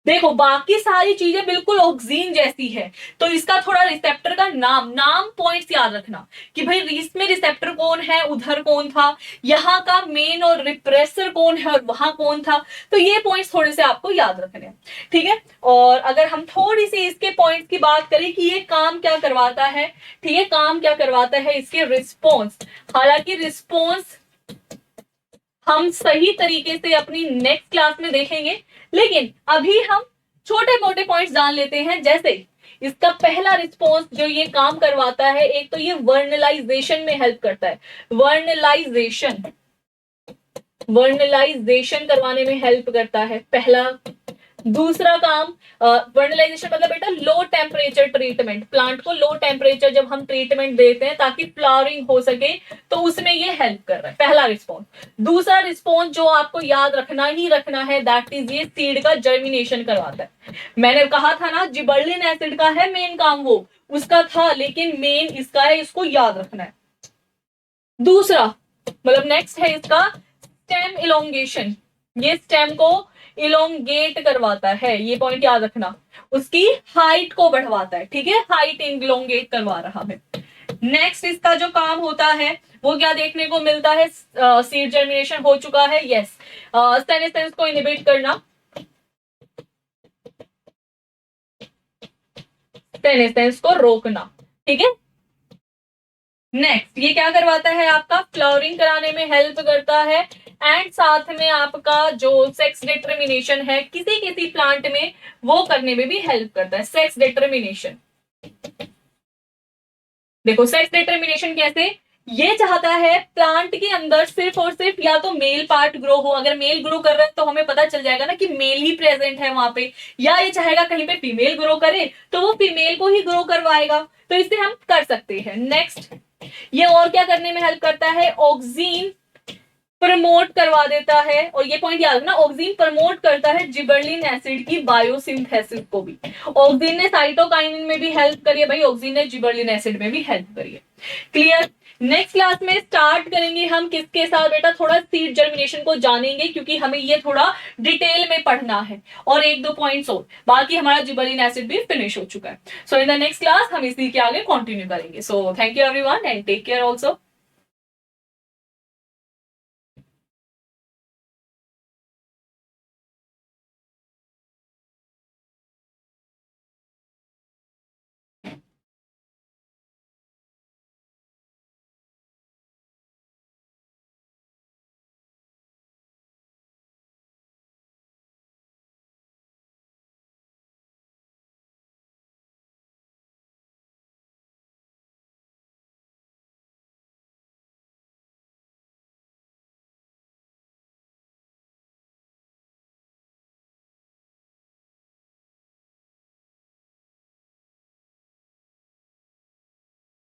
देखो बाकी सारी चीजें बिल्कुल ऑक्सीन जैसी है, तो इसका थोड़ा रिसेप्टर का नाम पॉइंट्स याद रखना कि भाई इसमें रिसेप्टर कौन है, उधर कौन था, यहाँ का मेन और रिप्रेसर कौन है और वहां कौन था, तो ये पॉइंट्स थोड़े से आपको याद रखने हैं, ठीक है। और अगर हम थोड़ी सी इसके पॉइंट्स की बात करें कि ये काम क्या करवाता है, ठीक है, काम क्या करवाता है, इसके रिस्पॉन्स, हालांकि रिस्पॉन्स हम सही तरीके से अपनी नेक्स्ट क्लास में देखेंगे, लेकिन अभी हम छोटे मोटे पॉइंट्स जान लेते हैं। जैसे इसका पहला रिस्पॉन्स जो ये काम करवाता है, एक तो ये वर्नलाइजेशन में हेल्प करता है, वर्नलाइजेशन करवाने में हेल्प करता है, पहला। दूसरा काम, वर्नलाइजेशन मतलब बेटा लो टेम्परेचर ट्रीटमेंट, प्लांट को लो टेम्परेचर जब हम ट्रीटमेंट देते हैं ताकि फ्लावरिंग हो सके, तो उसमें ये हेल्प कर रहा है, पहला रिस्पॉन्स। दूसरा रिस्पॉन्स जो आपको याद रखना ही रखना है, दैट इज ये सीड का जर्मिनेशन करवाता है। मैंने कहा था ना जिबर्लिन एसिड का है मेन काम, वो उसका था, लेकिन मेन इसका है, इसको याद रखना है। दूसरा मतलब नेक्स्ट है इसका स्टेम इलोंगेशन, ये स्टेम को इलोंगेट करवाता है, ये पॉइंट याद रखना, उसकी हाइट को बढ़वाता है, ठीक है, हाइट इलोंगेट करवा रहा है। नेक्स्ट इसका जो काम होता है वो क्या देखने को मिलता है, सीड जर्मिनेशन हो चुका है, यस, सेनेसेंस को इनहिबिट करना, सेनेसेंस को रोकना, ठीक है। नेक्स्ट ये क्या करवाता है, आपका फ्लावरिंग कराने में हेल्प करता है, एंड साथ में आपका जो सेक्स डिटर्मिनेशन है किसी किसी प्लांट में वो करने में भी हेल्प करता है, सेक्स डिटर्मिनेशन। देखो सेक्स डिटर्मिनेशन कैसे, ये चाहता है प्लांट के अंदर सिर्फ और सिर्फ या तो मेल पार्ट ग्रो हो, अगर मेल ग्रो कर रहा है तो हमें पता चल जाएगा ना कि मेल ही प्रेजेंट है वहां पे, या ये चाहेगा कहीं पे फीमेल ग्रो करे तो वो फीमेल को ही ग्रो करवाएगा, तो इसे हम कर सकते हैं। नेक्स्ट ये और क्या करने में हेल्प करता है, ऑक्सीन प्रमोट करवा देता है, और ये पॉइंट याद रखना, ऑक्सीन प्रमोट करता है जिबर्लिन एसिड की बायोसिंथेसिस को भी। ऑक्सीन ने साइटोकाइनिन में भी हेल्प करी है भाई, ऑक्सीन ने जिबर्लिन एसिड में भी हेल्प करी है। क्लियर। नेक्स्ट क्लास में स्टार्ट करेंगे हम किसके साथ बेटा, थोड़ा सीड जर्मिनेशन को जानेंगे, क्योंकि हमें ये थोड़ा डिटेल में पढ़ना है, और एक दो पॉइंट्स और, बाकी हमारा जिबर्लिन एसिड भी फिनिश हो चुका है। So in the next class हम इसी के आगे कंटिन्यू करेंगे। So thank you everyone and take care also.